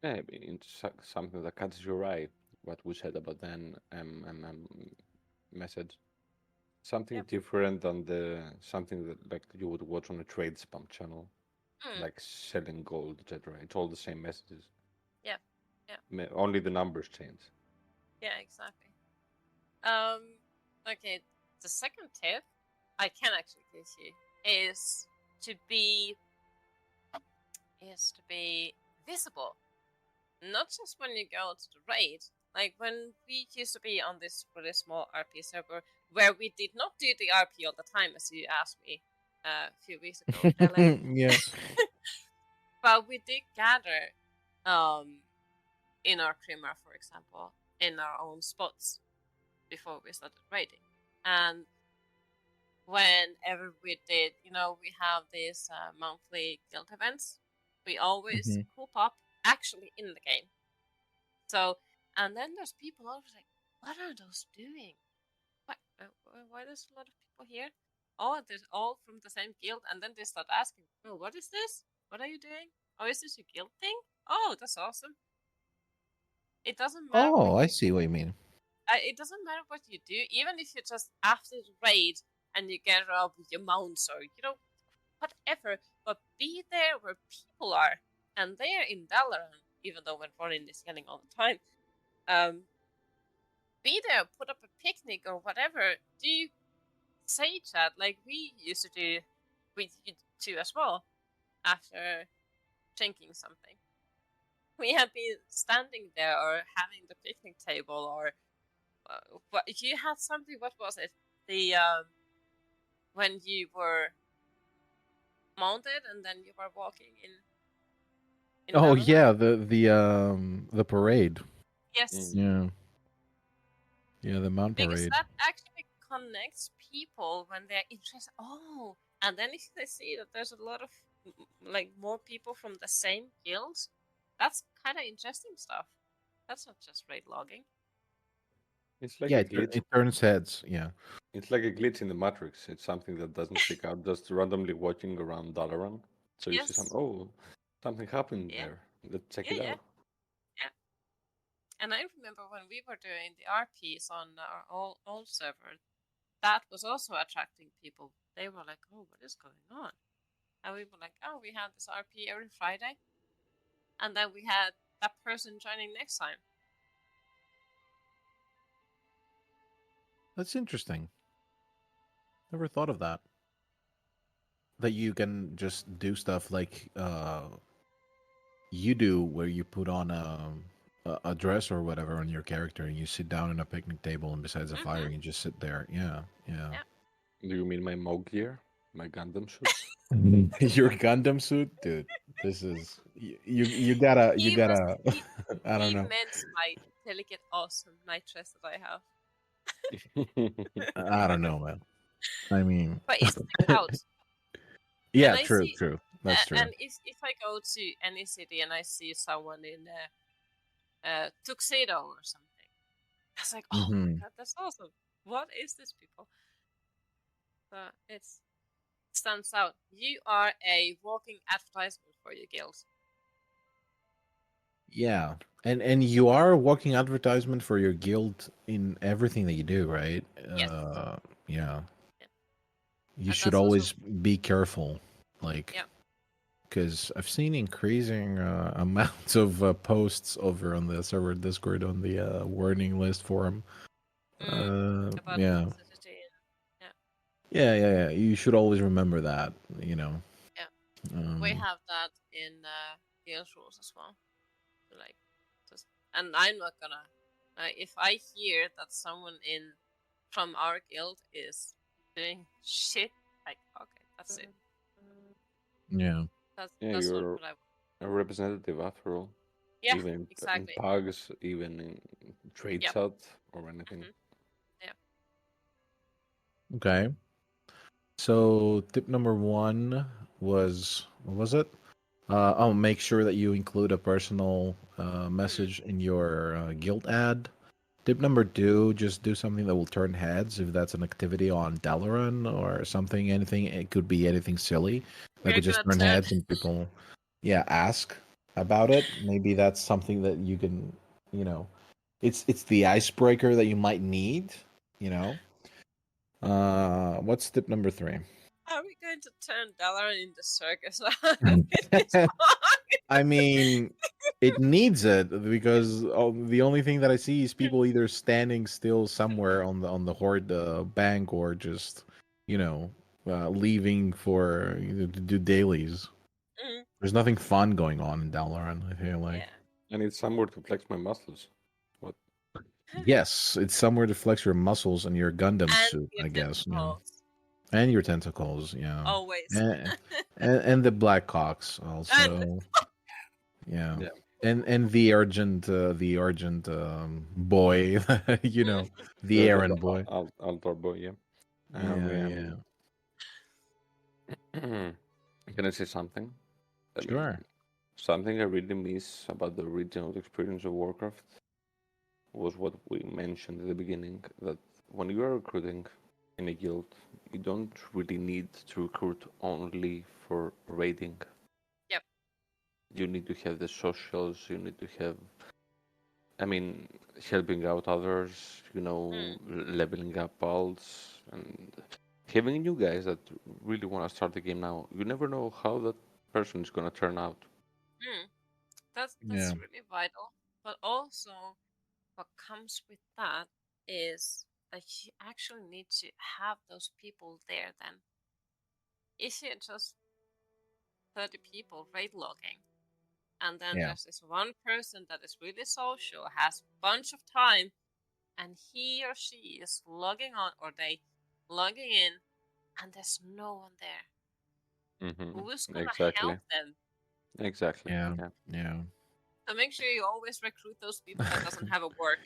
Yeah, I mean, it's something that catches your eye. What we said about the message, something Yep. different than the something that like you would watch on a trade spam channel, Mm, like selling gold, etc. It's all the same messages. yeah. Yeah. Only the numbers change. Yeah. Exactly. Um. Okay. The second tip I can actually give you is to be visible, not just when you go to the raid. Like when we used to be on this really small RP server where we did not do the RP all the time, as you asked me a few weeks ago, Ellen. Yeah. But we did gather in our Krimmer, for example, in our own spots before we started raiding. And whenever we did, we have these monthly guild events. We always Hmm. coop up actually in the game. So, and then there's people always like, what are those doing? Why there's a lot of people here? Oh, they're all from the same guild. And then they start asking, oh, what is this? What are you doing? Oh, is this your guild thing? Oh, that's awesome. It doesn't matter what Oh, I you see what you mean. it doesn't matter what you do, even if you just after the raid and you get up with your mounts or whatever. But be there where people are, and they are in Dalaran, even though when Ronin is yelling all the time. Um, be there, put up a picnic or whatever. Do say chat like we used to do with you two as well after drinking something. We have been standing there or having the picnic table or what you had something. What was it? The when you were mounted and then you were walking in Oh Dalaran. yeah, the parade. Yes, Mm. Yeah, yeah, the mount because parade. that actually connects people when they're interested. Oh, and then if they see that there's a lot of like more people from the same guilds, that's kind of interesting stuff. That's not just raid logging. It's like Yeah, a glitch. it turns heads. Yeah. It's like a glitch in the Matrix. It's something that doesn't stick out. Just randomly watching around Dalaran. So you see some. Yes, Oh, something happened yeah, there. Let's check yeah, it yeah, out. yeah. And I remember when we were doing the RPs on our old server, that was also attracting people. They were like, "Oh, what is going on?" And we were like, "Oh, we have this RP every Friday," and then we had that person joining next time. That's interesting. Never thought of that. That you can just do stuff like you do, where you put on a dress or whatever on your character, and you sit down in a picnic table, and besides a fire, Mm-hmm. you just sit there. Yeah, yeah. Yeah. Do you mean my Mo gear? My Gundam suit? Your Gundam suit, dude. This is you He was gotta. I don't he know. meant my delicate, awesome night dress that I have. I don't know, man. I mean, But it sticks out. And yeah, I true, see, true. That's true. and if I go to any city and I see someone in a tuxedo or something, I was like, oh my Hmm. god, that's awesome. What is this, people? So it stands out. You are a walking advertisement for your guild. Yeah, and you are a walking advertisement for your guild in everything that you do, right? Yes. Yeah. Yeah. You And should that's also, always be careful, like, yeah. because I've seen increasing amounts of posts over on the server Discord on the warning list forum. Mm, about Yeah, toxicity. Yeah. yeah. You should always remember that. You know. Yeah. We Um, have that in guild rules as well. So, like, just, and I'm not gonna. If I hear that someone in from our guild is doing shit, like, okay, that's it. yeah. Yeah, That's not you're what I want. a representative after all. Yeah, Even in exactly. pugs, even in trade Yep. chat or anything. Hmm. Yeah. Okay. So tip number one was what was it? Make sure that you include a personal Mm. message in your guild ad. Tip number two, just do something that will turn heads. If that's an activity on Dalaran or something, anything, it could be anything silly that We're could just gonna turn turn. heads and people, yeah, ask about it. Maybe that's something that you can, you know, it's the icebreaker that you might need, you know. What's tip number three? Are we going to turn Dollar into circus with this song? I mean, it needs it because the only thing that I see is people either standing still somewhere on the horde bank or just, you know, leaving for to do dailies. Mm, There's nothing fun going on in Dalaran. I feel like yeah. I need somewhere to flex my muscles. What? yes, it's somewhere to flex your muscles and your Gundam And suit, your I guess. Yeah, tentacles. and your tentacles. Yeah, Always. and and the black cocks And also. Yeah. Yeah. And the Argent boy, you know, mm, the errand boy. Altar boy, yeah. Yeah, yeah. Can I say something? I mean, Sure. something I really miss about the original experience of Warcraft was what we mentioned at the beginning, that when you are recruiting in a guild, you don't really need to recruit only for raiding. yep. You need to have the socials, you need to have, I mean, helping out others, Mm, leveling up alts, and having new guys that really want to start the game now. You never know how that person is gonna turn out. Mm, that's Yeah. really vital. But also, what comes with that is that you actually need to have those people there. Then, if you just 30 people raid logging, and then Yeah. there's this one person that is really social, has a bunch of time, and he or she is logging on, or they logging in, and there's no one there. Who's gonna Exactly. help them? Exactly. Yeah. Yeah. Yeah. So make sure you always recruit those people that doesn't have a work.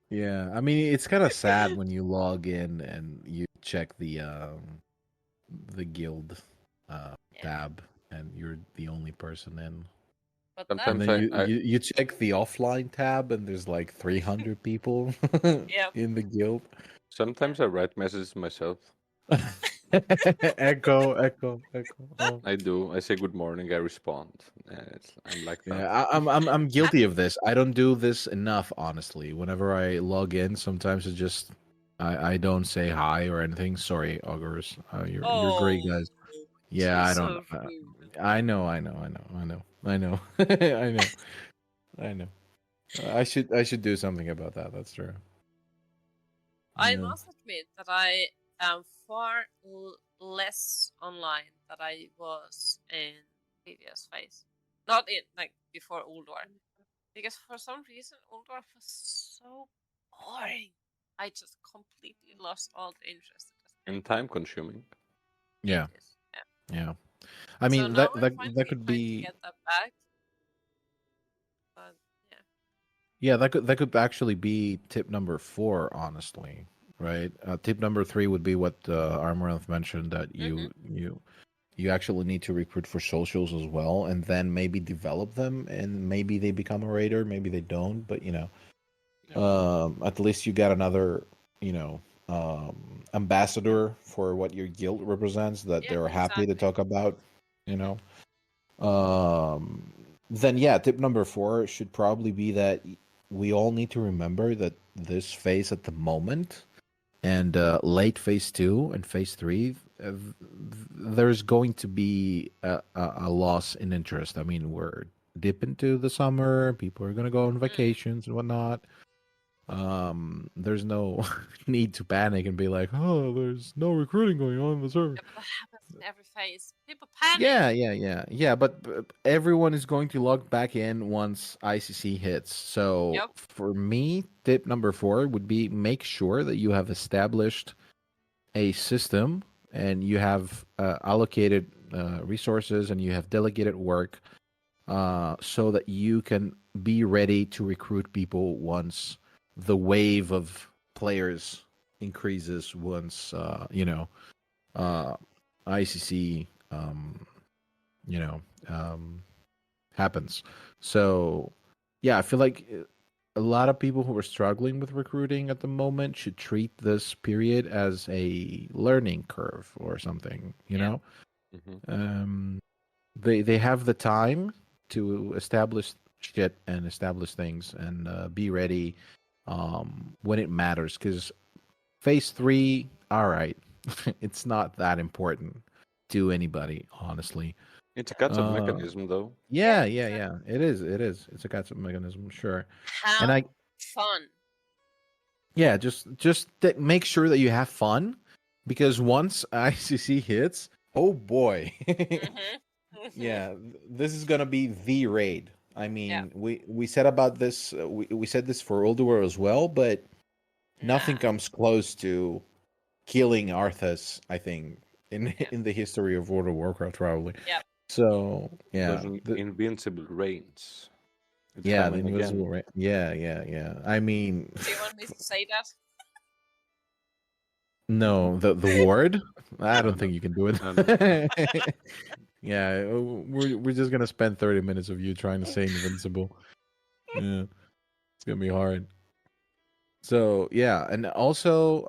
Yeah. I mean, it's kind of sad when you log in and you check the guild Yeah, tab and you're the only person in. but that And Sometimes then that you check the offline tab and there's like 300 people yeah, in the guild. yeah. I write messages myself. Echo, echo, echo. Oh. I do. I say good morning. I respond. I'm like that. Yeah, I'm guilty of this. I don't do this enough, honestly. Whenever I log in, sometimes it just I don't say hi or anything. Sorry, augurs. You're great Oh, guys. Yeah, you're I don't. so rude. I know, I know, I know, I know, I know, I know, I know. I should do something about that. That's true. I Yeah, must admit that I am far less online than I was in previous phase. Not in like before Uldor, because for some reason Uldor was so boring. I just completely lost all the interest in this game. And time consuming. It yeah, is, yeah. yeah. I So mean now that I'm that that finally could trying to be get that back, but yeah. yeah that could actually be tip number 4, honestly, right? Tip number 3 would be what Armoranth mentioned, that Mhm. you actually need to recruit for socials as well, and then maybe develop them, and maybe they become a raider, maybe they don't, but Yeah. at least you got another, you know, ambassador for what your guild represents, that Yeah, they're happy to exactly. talk about, you Mhm. know. Then yeah, tip number 4 should probably be that we all need to remember that this phase at the moment, and late phase 2 and phase 3, there's going to be a loss in interest. I mean, we're deep into the summer, people are going to go on Mm. vacations and whatnot. There's no need to panic and be like, oh, there's no recruiting going on in the server. Yeah, but that happens in every phase. People panic. Yeah, but everyone is going to log back in once ICC hits. So Yep. for me, tip number 4 would be make sure that you have established a system, and you have allocated resources, and you have delegated work, so that you can be ready to recruit people once the wave of players increases, once Mm. uh, ICC you know um, happens. So yeah, I feel like a lot of people who are struggling with recruiting at the moment should treat this period as a learning curve or something, Yeah. Hmm. um, they have the time to establish shit and establish things, and be ready when it matters, because phase 3, all right, it's not that important to anybody, honestly. It's a catch-up uh mechanism, though. Yeah, yeah, yeah, exactly. yeah. It's a catch-up mechanism, sure. And Have fun. yeah, just make sure that you have fun, because once ICC hits, oh boy. Mhm. Mhm. Yeah, this is gonna be the raid. I Yeah. mean, we said about this. We said this for Ulduar as well, but nothing Nah. comes close to killing Arthas, I think, in Yeah. in the history of World of Warcraft, probably. Yep. So Those yeah, invincible reigns. It's yeah, the coming again. invisible raid. Yeah, yeah, yeah. I mean, Do you want me to say that? no, the ward. I No, don't no, think you can do no, no. it. Yeah, we're just gonna spend 30 minutes of you trying to say invincible. Yeah, it's gonna be hard. So yeah, and also,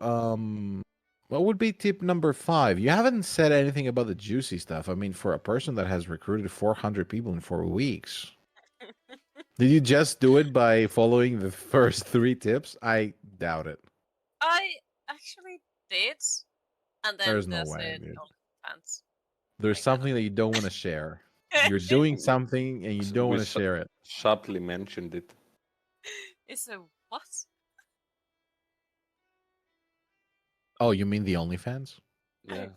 what would be tip number 5? You haven't said anything about the juicy stuff. I mean, for a person that has recruited 400 people in 4 weeks, did you just do it by following the first 3 tips? I doubt it. I actually did, and then There's no there's way, a dude. no pants. There's my god. something that you don't want to share. You're doing something and you don't We want to share it. subtly mentioned it. It's a what? Oh, you mean the OnlyFans? Yeah,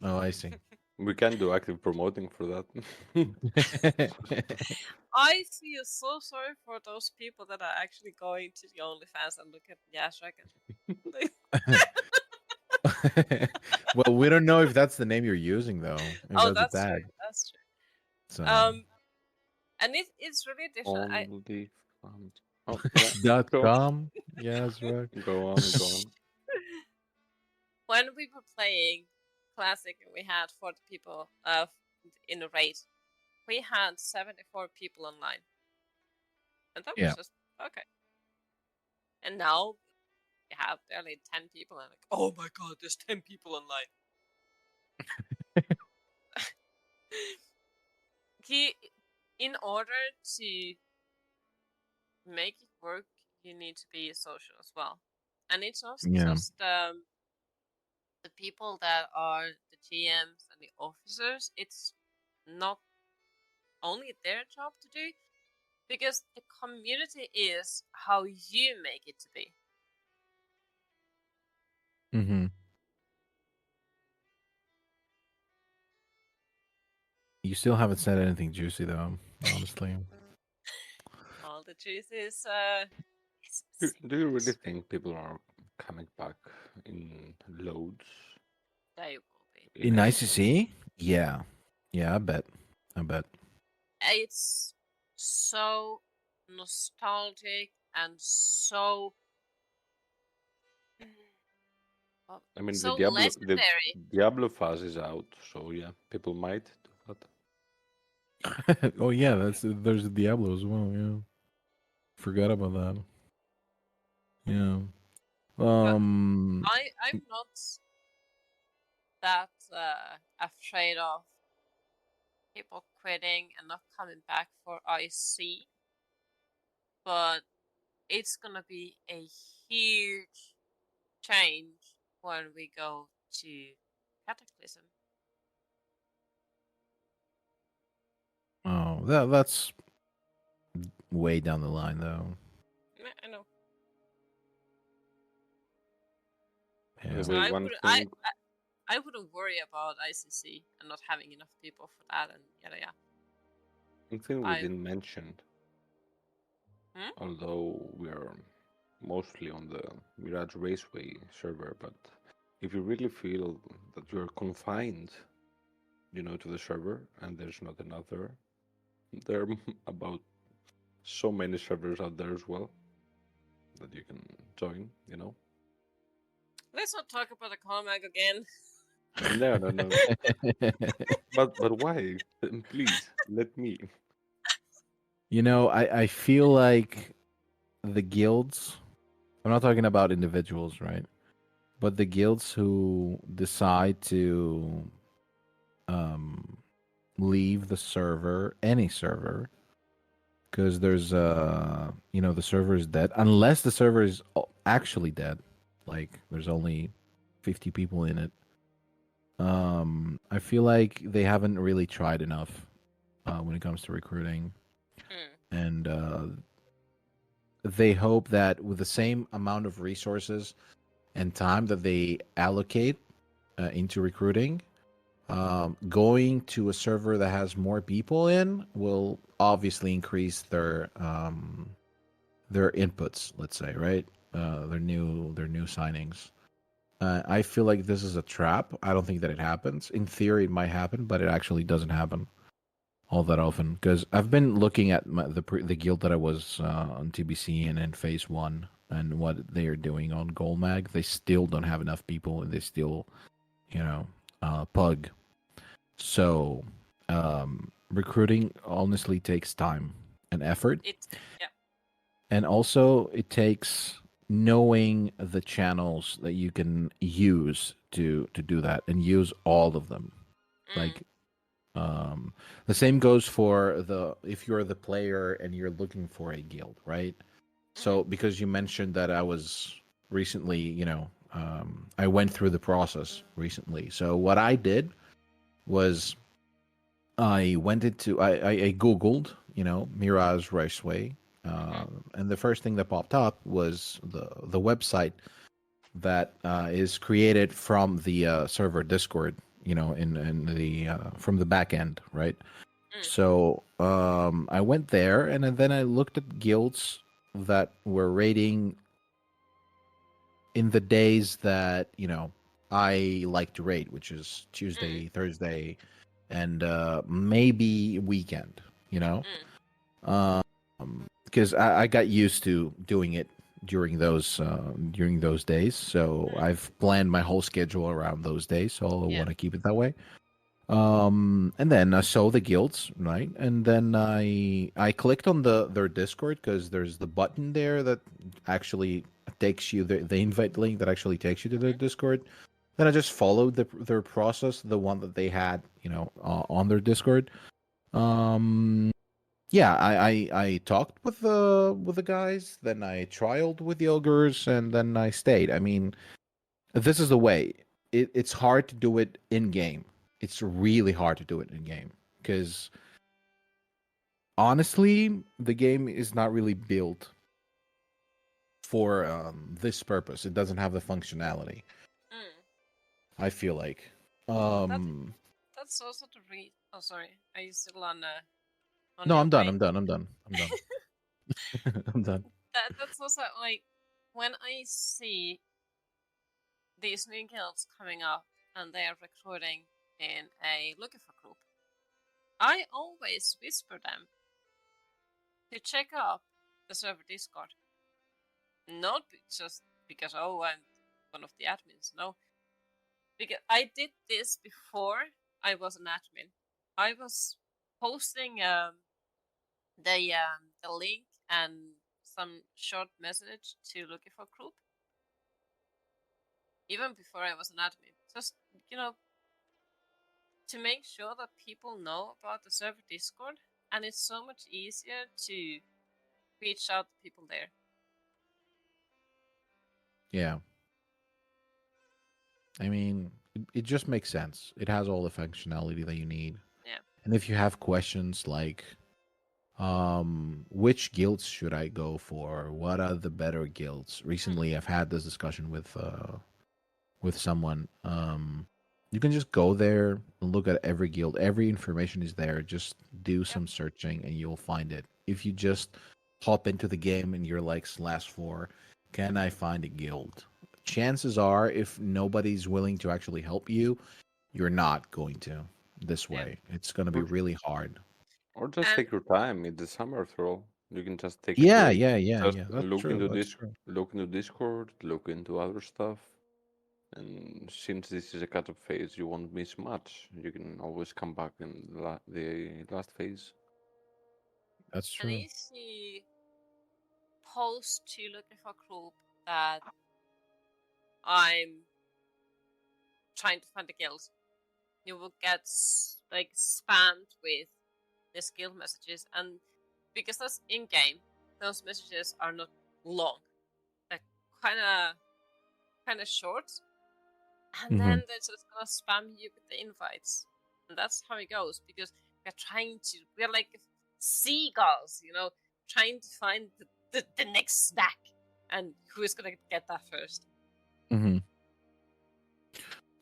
Oh, I see. we can do active promoting for that. I feel so sorry for those people that are actually going to the OnlyFans and look at Yes Dragon. Well, we don't know if that's the name you're using though. If Oh, that's a that's true. tag. That's true. So And it's really different. Only fun. Oh yeah, go .com. Yes, right. go on, go on. When we were playing Classic and we had 40 people in a raid, we had 74 people online. And that was Yeah. just okay. And now we have barely 10 people and like, oh my god, there's 10 people online. In order to make it work, you need to be social as well. And it's not Yeah. just the people that are the GMs and the officers. It's not only their job to do, because the community is how you make it to be. Mm-hmm. You still haven't said anything juicy though, honestly. All the truth is, it's Do you really secrets. think people are coming back in loads They will be. In in ICC? Yeah. Yeah, I bet. I bet. It's so nostalgic and so I mean, so legendary. the Diablo phase is out, so yeah, people might do that. Oh yeah, there's the Diablo as well, yeah. Forgot about that. Yeah. But Um I'm not that afraid of people quitting and not coming back for IC, but it's gonna be a huge change when we go to Cataclysm. oh, that's way down the line though. I know. Yeah. The So way I one would thing, I wouldn't worry about ICC and not having enough people for that and yada yada. one thing we I didn't mention, hmm? although we are mostly on the Mirage Raceway server, but if you really feel that you're confined, to the server and there's not another, there are about so many servers out there as well that you can join. Let's not talk about the Carmack again. No, no, no. But why? Please let me. I feel like the guilds, I'm not talking about individuals, right? But the guilds who decide to um leave the server, any server, because there's the server is dead unless the server is actually dead, like there's only 50 people in it. I feel like they haven't really tried enough when it comes to recruiting, Mm. and they hope that with the same amount of resources and time that they allocate into recruiting, going to a server that has more people in will obviously increase their inputs. Let's say, right? Their new signings. I feel like this is a trap. I don't think that it happens. In theory, it might happen, but it actually doesn't happen all that often. Because I've been looking at the guild that I was on TBC and in Phase One and what they are doing on Goldmag. They still don't have enough people, and they still, pug. So, recruiting honestly takes time and effort, Yeah. and also it takes knowing the channels that you can use to do that and use all of them. Mm. Like, the same goes for the if you're the player and you're looking for a guild, right? So because you mentioned that I was recently, I went through the process recently. So what I did was I went into I googled, Mirage Raceway, Mm-hmm. and the first thing that popped up was the website that is created from the server Discord, in the from the back end, right? Mm, So I went there, and then I looked at guilds that were raiding in the days that I like to raid, which is mm, Tuesday, Thursday, and maybe weekend. You know, mm, because I got used to doing it during those days. So mm. I've planned my whole schedule around those days. So I Yeah. want to keep it that way. And then I saw the guilds, right? And then I clicked on their Discord because there's the button there that actually takes you the invite link that actually takes you to their Mm-hmm. Discord. Then I just followed their process, the one that they had, on their Discord. Um, yeah, I talked with the guys, then I trialed with the ogres, and then I stayed. I mean, this is the way. It's hard to do it in game. It's really hard to do it in game because honestly, the game is not really built for this purpose. It doesn't have the functionality. Mm. I feel like. That Um, that's also the read. Oh, sorry. Are you still on no, your I'm done. way? I'm done. I'm done. I'm done. I'm done. That's also like when I see these new guilds coming up and they are recruiting in a looking for group, I always whisper them to check out the server Discord. Not just because I'm one of the admins. No, because I did this before I was an admin. I was posting the link and some short message to looking for group even before I was an admin. Just you know to make sure that people know about the server Discord, and it's so much easier to reach out to people there. Yeah. I mean, it just makes sense. It has all the functionality that you need. Yeah. And if you have questions like, which guilds should I go for? What are the better guilds? Mm. Recently, I've had this discussion with someone. You can just go there and look at every guild. Every information is there. Just do Yep. some searching and you'll find it. If you just hop into the game and you're like /4, can I find a guild? Chances are, if nobody's willing to actually help you, you're not going to this Yeah. way. It's going to be Or, really hard. or just And take your time. It's a summer throw. You can just take a Yeah, break. yeah, yeah, Just yeah. That's true. That's true. look into Discord, look into other stuff. And since this is a cut-up phase, you won't miss much. You can always come back in the last phase. That's and true. if you post to looking for group that I'm trying to find a guild, you will get like spammed with the guild messages, and because that's in game, those messages are not long. They're kind of short, and Hmm. then they're just gonna spam you with the invites, and that's how it goes because we're like seagulls, trying to find the next snack, and who is gonna get that first. Hmm.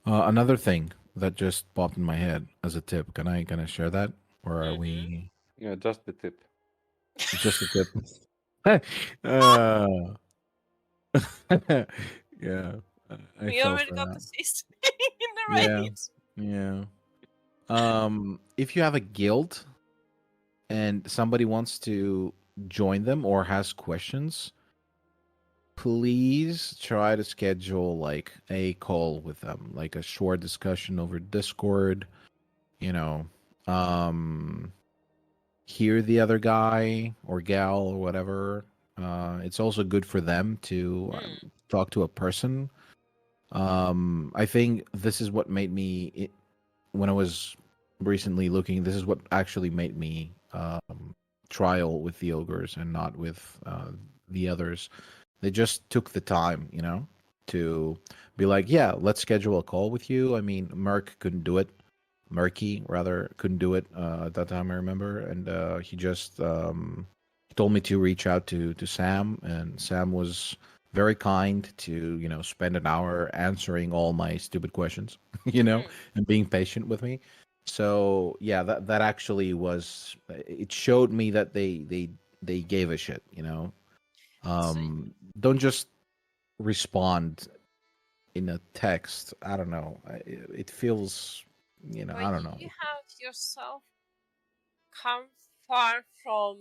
Another thing that just popped in my head as a tip. Can I share that, or are Mm-hmm. we Yeah, just the tip. just a tip? uh, yeah, I We fell already for got that. the feast in the Yeah, raid. yeah. If you have a guild and somebody wants to join them or has questions, please try to schedule like a call with them, like a short discussion over Discord. You know, um, hear the other guy or gal or whatever. It's also good for them to Mm, talk to a person. I think this is what made when I was recently looking. This is what actually made me trial with the ogres and not with the others. They just took the time, to be like, yeah, let's schedule a call with you. I mean, Merc couldn't do it murky, rather. Couldn't do it at that time, I remember. And he just he told me to reach out to Sam, and Sam was very kind to, spend an hour answering all my stupid questions, Mm, and being patient with me. So yeah, that actually was, it showed me that they gave a shit, so, don't just respond in a text. I don't know. It feels, but I don't know. you have yourself come far from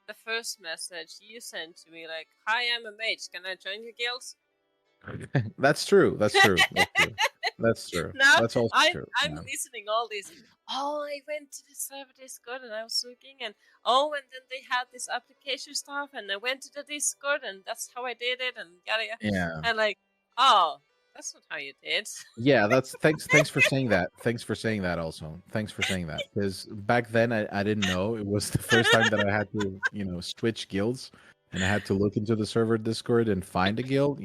the first message you sent to me, like, "Hi, I'm a mage. Can I join your guild?" That's true. That's true. That's true. That's true. Now That's also I'm true. I'm Yeah. listening all this. Oh, I went to the server Discord and I was looking, and oh, and then they had this application stuff, and I went to the Discord, and that's how I did it, and yada yada. Yeah. And like, oh, that's not how you did. Yeah, that's thanks for saying that. Thanks for saying that also. Thanks for saying that. Because back then I didn't know. It was the first time that I had to, switch guilds, and I had to look into the server Discord and find a guild.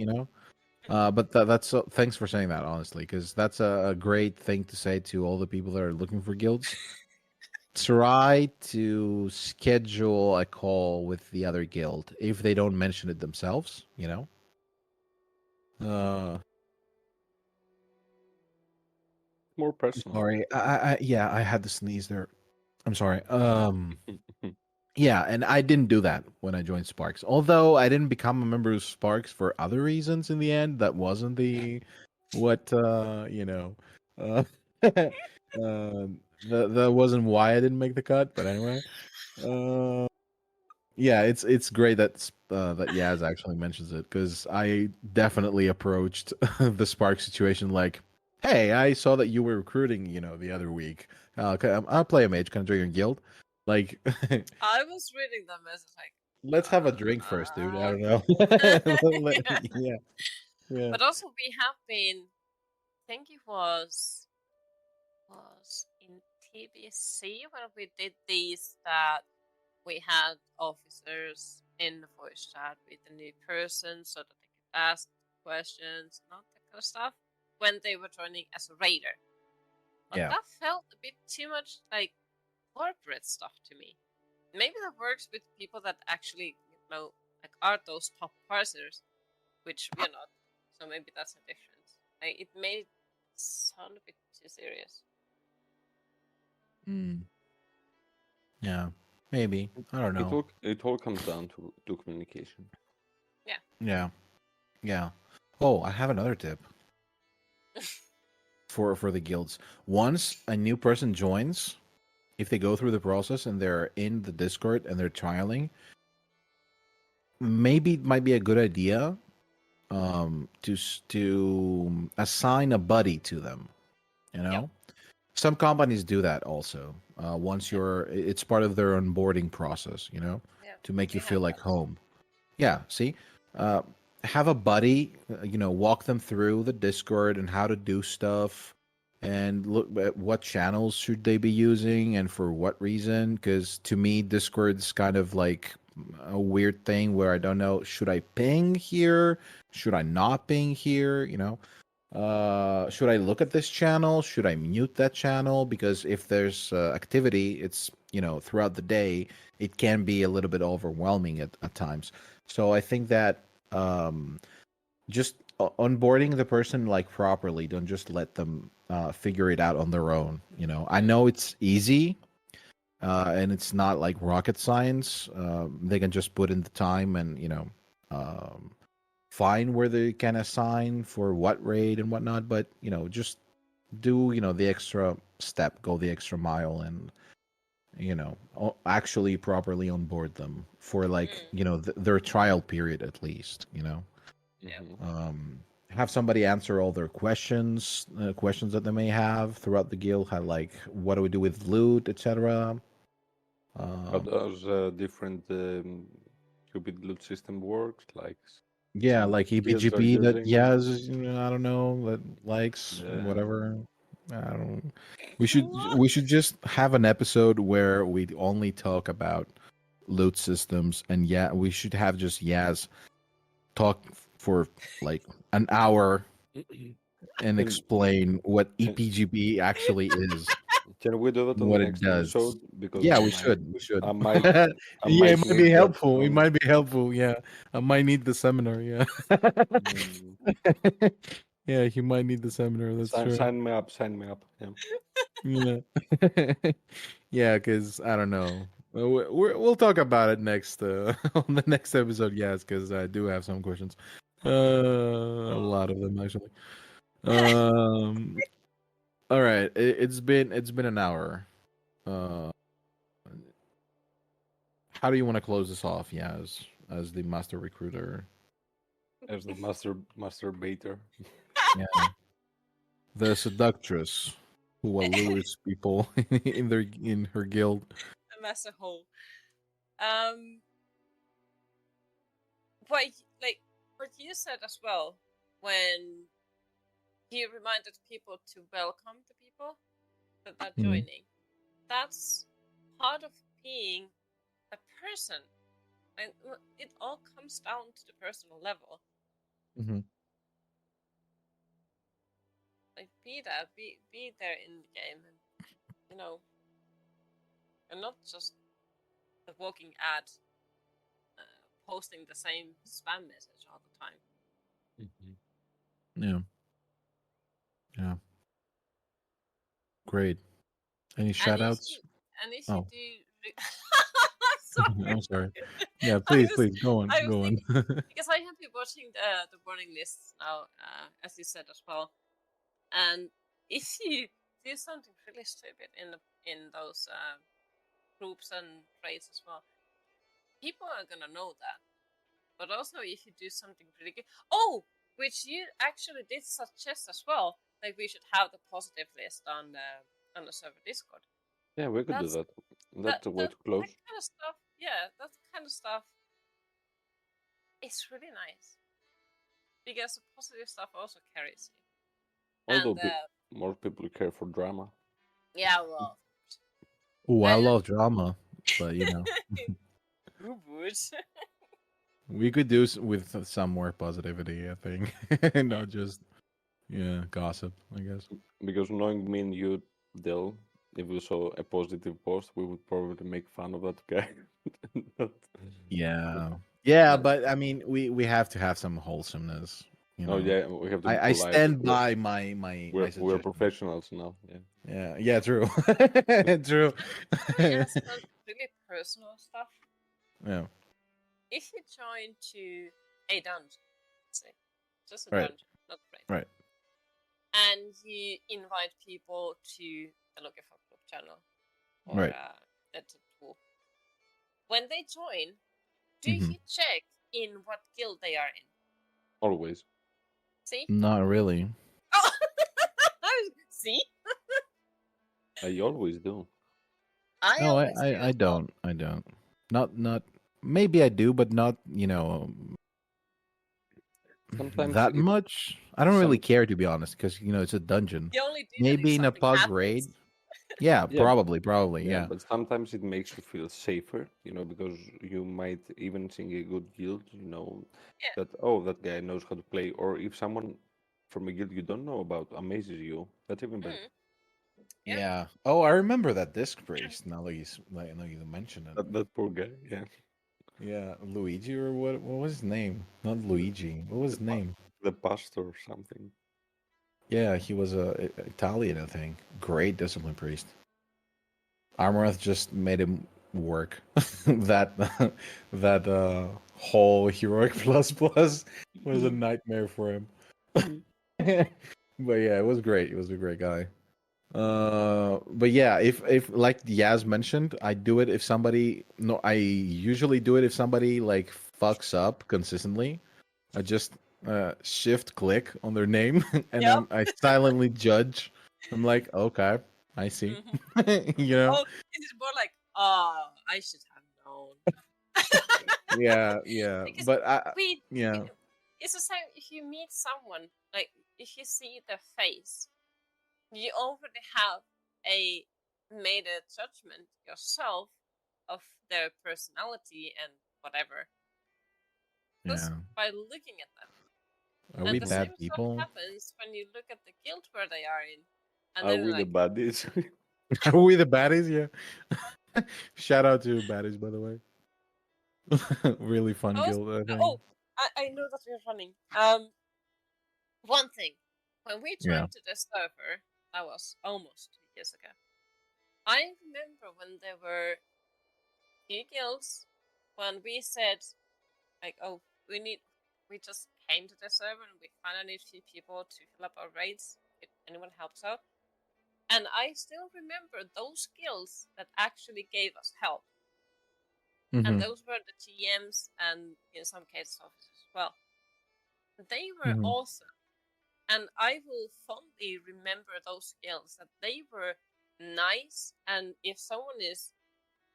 But that's thanks for saying that, honestly, because that's a great thing to say to all the people that are looking for guilds. Try to schedule a call with the other guild if they don't mention it themselves. Uh, More personal. sorry. Yeah, I had to sneeze there. I'm sorry. Yeah, and I didn't do that when I joined Sparks. Although I didn't become a member of Sparks for other reasons in the end. That wasn't the what uh that wasn't why I didn't make the cut, but anyway. Uh yeah, it's great that Yaz actually mentions it, because I definitely approached the Spark situation like, "Hey, I saw that you were recruiting, the other week. I'll play a mage. Can I join your guild?" Like, I was reading the message like, let's have a drink first, dude. I uh, don't know. yeah. Yeah, yeah, But also we have been. I think it was in TBC when we did these that we had officers in the voice chat with the new person so that they could ask questions, not that kind of stuff, when they were joining as a raider. But yeah. that felt a bit too much like corporate stuff to me. Maybe that works with people that actually, like are those top parsers, which we're not. So maybe that's a difference. Like, it made it sound a bit too serious. Mm, yeah, maybe. I don't know. It all comes down to communication. Yeah. Yeah, yeah. Oh, I have another tip for the guilds. Once a new person joins, if they go through the process and they're in the Discord and they're trialing, maybe it might be a good idea to assign a buddy to them. You Yep. know, some companies do that also. Once Yep. it's part of their onboarding process. Yeah. To make We you feel have like that. home. Yeah, see, uh, have a buddy. Walk them through the Discord and how to do stuff, and look at what channels should they be using and for what reason. Because to me, Discord's kind of like a weird thing where I don't know, should I ping here? Should I not ping here? Should I look at this channel? Should I mute that channel? Because if there's activity, it's throughout the day, it can be a little bit overwhelming at times. So I think that just onboarding the person like properly, don't just let them figure it out on their own. I Mm. know it's easy, and it's not like rocket science. They can just put in the time and um, find where they can assign for what raid and whatnot. But just do the extra step, go the extra mile, and actually properly onboard them for like Mm. their trial period at least. Yeah. Hmm. Have somebody answer all their questions that they may have throughout the guild. How, like, what do we do with loot, etc. How um, does different Cupid loot system works? Like yeah, some like guilds are EBGP that using. Yaz, I don't know, that likes Yeah. whatever. I don't. We should What? we should just have an episode where we only talk about loot systems, and yeah, we should have just Yaz talk for like an hour and Can, explain what can EPGB actually is, can we do that on the what it next does. episode? Because Yeah, we should. We should. I might I Yeah, might it might be need that. helpful. It might be helpful. Yeah, I might need the seminar. Yeah. Mm, Yeah, you might need the seminar. That's true. sign me up. Sign me up. Yeah. Yeah. Yeah, because I don't know. We'll talk about it next on the next episode. Yes, because I do have some questions. A lot of them actually. Um. All right. It's been an hour. Uh. How do you want to close this off? Yeah, as the master recruiter. As the masturbator. Yeah. The seductress who will lures people in her guild. As a whole. Um, what like what you said as well when you reminded people to welcome the people that are Mm-hmm. joining. That's part of being a person, and it all comes down to the personal level. Mm-hmm. Like be that, be there in the game, and you know, and not just a walking ad, posting the same spam message all the time. Yeah. Yeah. Great. Any And shout outs? if you Oh, do, sorry, I'm sorry. Yeah, I please, was please go on. I was Go on. thinking because I have been watching the warning lists now, as you said as well. And if you do something really stupid in those groups and trades as well, people are gonna know that. But also, if you do something pretty good, which you actually did suggest as well, like we should have the positive list on the server Discord. Yeah, we could do That's that. That's the way to that close. kind of stuff. Yeah, that kind of stuff is really nice because the positive stuff also carries you. Although And more people care for drama. yeah, well, Oh, I I love drama, but who would? we could do with some more positivity. I think, and not just gossip. I guess. Because knowing me and you, Dell, if we saw a positive post, we would probably make fun of that guy. Not- Yeah, yeah, not- but I mean, we have to have some wholesomeness. oh yeah, we have to be I polite. stand by my We're suggestion. professionals now. Yeah. Yeah, yeah, true, true. Can I ask some really personal stuff? Yeah, If you join to a dungeon, let's say, just a right, dungeon, not a raid, right. and you invite people to the Looking for Group channel or Right. the tool, when they join, do Hmm. you check in what guild they are in? Always. See? Not really. Oh, see? I always do. I No, always do I as well. don't. I don't. Not. Maybe I do, but not. Sometimes That it much. I don't really some care, to be honest, because it's a dungeon. You only do that if Maybe in a something pug raid. happens. Yeah, yeah probably. yeah, Yeah, but sometimes it makes you feel safer, because you might even think a good guild, Yeah. that oh that guy knows how to play, or if someone from a guild you don't know about amazes you, that's even better. Mm, yeah. yeah. Oh, I remember that disc priest. Now you mention it. That poor guy, yeah. Yeah, Luigi or what was his name? Not Luigi. What was The his pa- name? the pastor or something. Yeah, he was Italian, I think. Great discipline priest. Armorath just made him work. that that whole heroic plus plus was a nightmare for him. But yeah, it was great. He was a great guy. But yeah, if like Yaz mentioned, I do it if somebody. No, I usually do it if somebody like fucks up consistently. I just shift click on their name and Yep. I silently judge. I'm like, okay, I see. Mm-hmm. you know? Oh, it is more like, oh, I should have known. Yeah. Because But we yeah, it's the same if you meet someone, like if you see their face, you already have a made a judgment yourself of their personality and whatever. Just yeah. by looking at them. Are And we the Mhm. bad same stuff people? happens when you look at the guild where they are in, and Are then we you're the like, baddies? Are we the baddies? Yeah. Shout out to baddies, by the way. Really fun "Oh, guild, I think. oh, I know that we're running." One thing, when we Yeah. joined to the server, that was almost 2 years ago. I remember when there were few guilds when we said like, "Oh, we need." We just came to the server and we finally need a few people to fill up our raids. If anyone helps out, and I still remember those guilds that actually gave us help, and Mm-hmm. those were the GMs and in some cases officers as well. They were Mm-hmm. awesome, and I will fondly remember those guilds that they were nice. And if someone is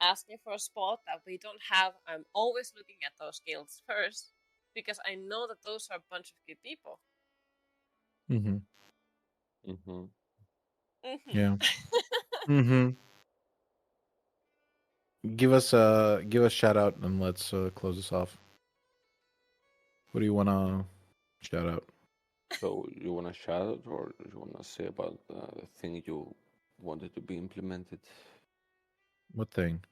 asking for a spot that we don't have, I'm always looking at those guilds first because I know that those are a bunch of good people. Mm-hmm. Hmm. Yeah. Mm-hmm. Mm-hmm. Give us shout out and let's close this off. What do you wanna shout out? So you want to shout out, or you want to say about the thing you wanted to be implemented What thing?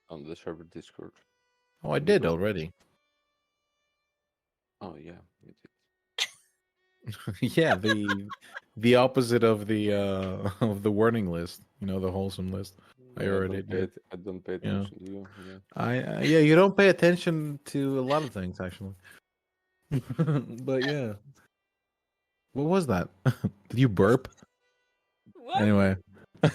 on the server Discord? Oh, I did Because already. oh yeah, you did. Yeah, the opposite of the warning list. You know, the wholesome list. I Yeah, already did. I don't pay Yeah. attention to you. Yeah. Yeah, you don't pay attention to a lot of things actually. But yeah. What was that? Did you burp? What? Anyway.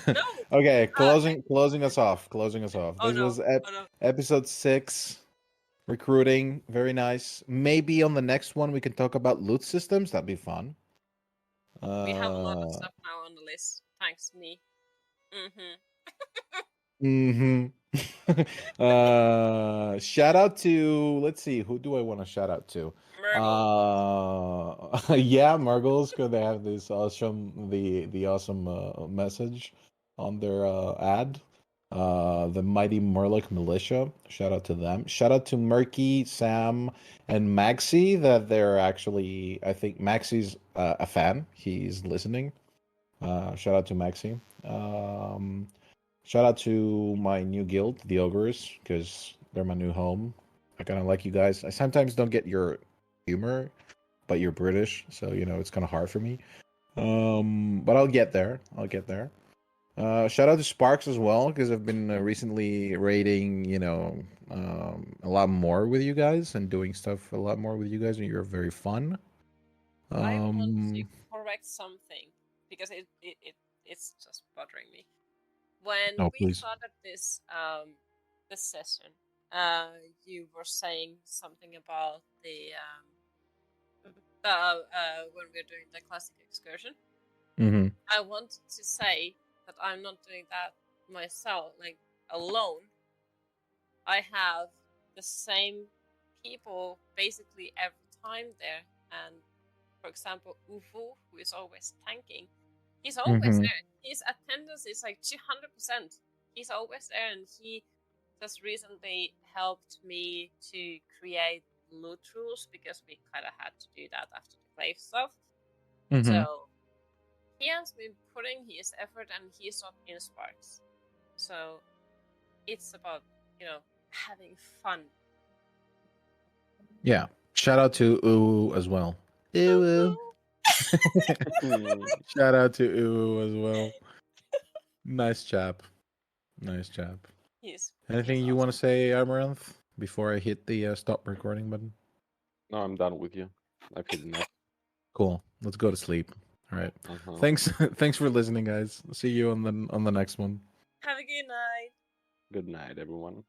No. Okay, Ah, closing us off. Closing us off. oh This no. was Oh no. episode 6. Recruiting, very nice. Maybe on the next one we can talk about loot systems. That'd be fun. We have a lot of Uh stuff now on the list. Thanks to me. Mm-hmm. hmm shout out to, let's see, who do I want to shout out to? Murgle. Yeah, Murgles, because they have this awesome the awesome message on their ad. The Mighty Murloc Militia. Shout out to them. Shout out to Murky, Sam, and Maxi. That they're actually, I think Maxi's a fan. He's listening. Shout out to Maxi. Shout out to my new guild, the Ogres, because they're my new home. I kind of like you guys. I sometimes don't get your humor, but you're British, so you know it's kind of hard for me. But I'll get there. I'll get there. Shout out to Sparks as well, because I've been recently raiding, a lot more with you guys and doing stuff a lot more with you guys, and you're very fun. I want to Um, correct something because it's just bothering me. When oh, we please. started this session, you were saying something about when we're doing the classic excursion. Mm-hmm. I wanted to say that I'm not doing that myself, like alone. I have the same people basically every time there, and for example, Ufu, who is always tanking, he's always Mm-hmm. there. His attendance is like 200%. He's always there, and he just recently helped me to create loot rules because we kind of had to do that after the clave stuff. Mm-hmm. So he has been putting his effort, and he's not in Sparks. So it's about having fun. Yeah. Shout out to Uwu as well. Uwu. Shout out to Uwu as well. Nice chap. Nice chap. he's Anything you want awesome. to say, Amaranth, before I hit the stop recording button? No, I'm done with you. I've had enough. Cool. Let's go to sleep. All right. Uh-huh. Thanks. Thanks for listening, guys. See you on the next one. Have a good night. Good night, everyone.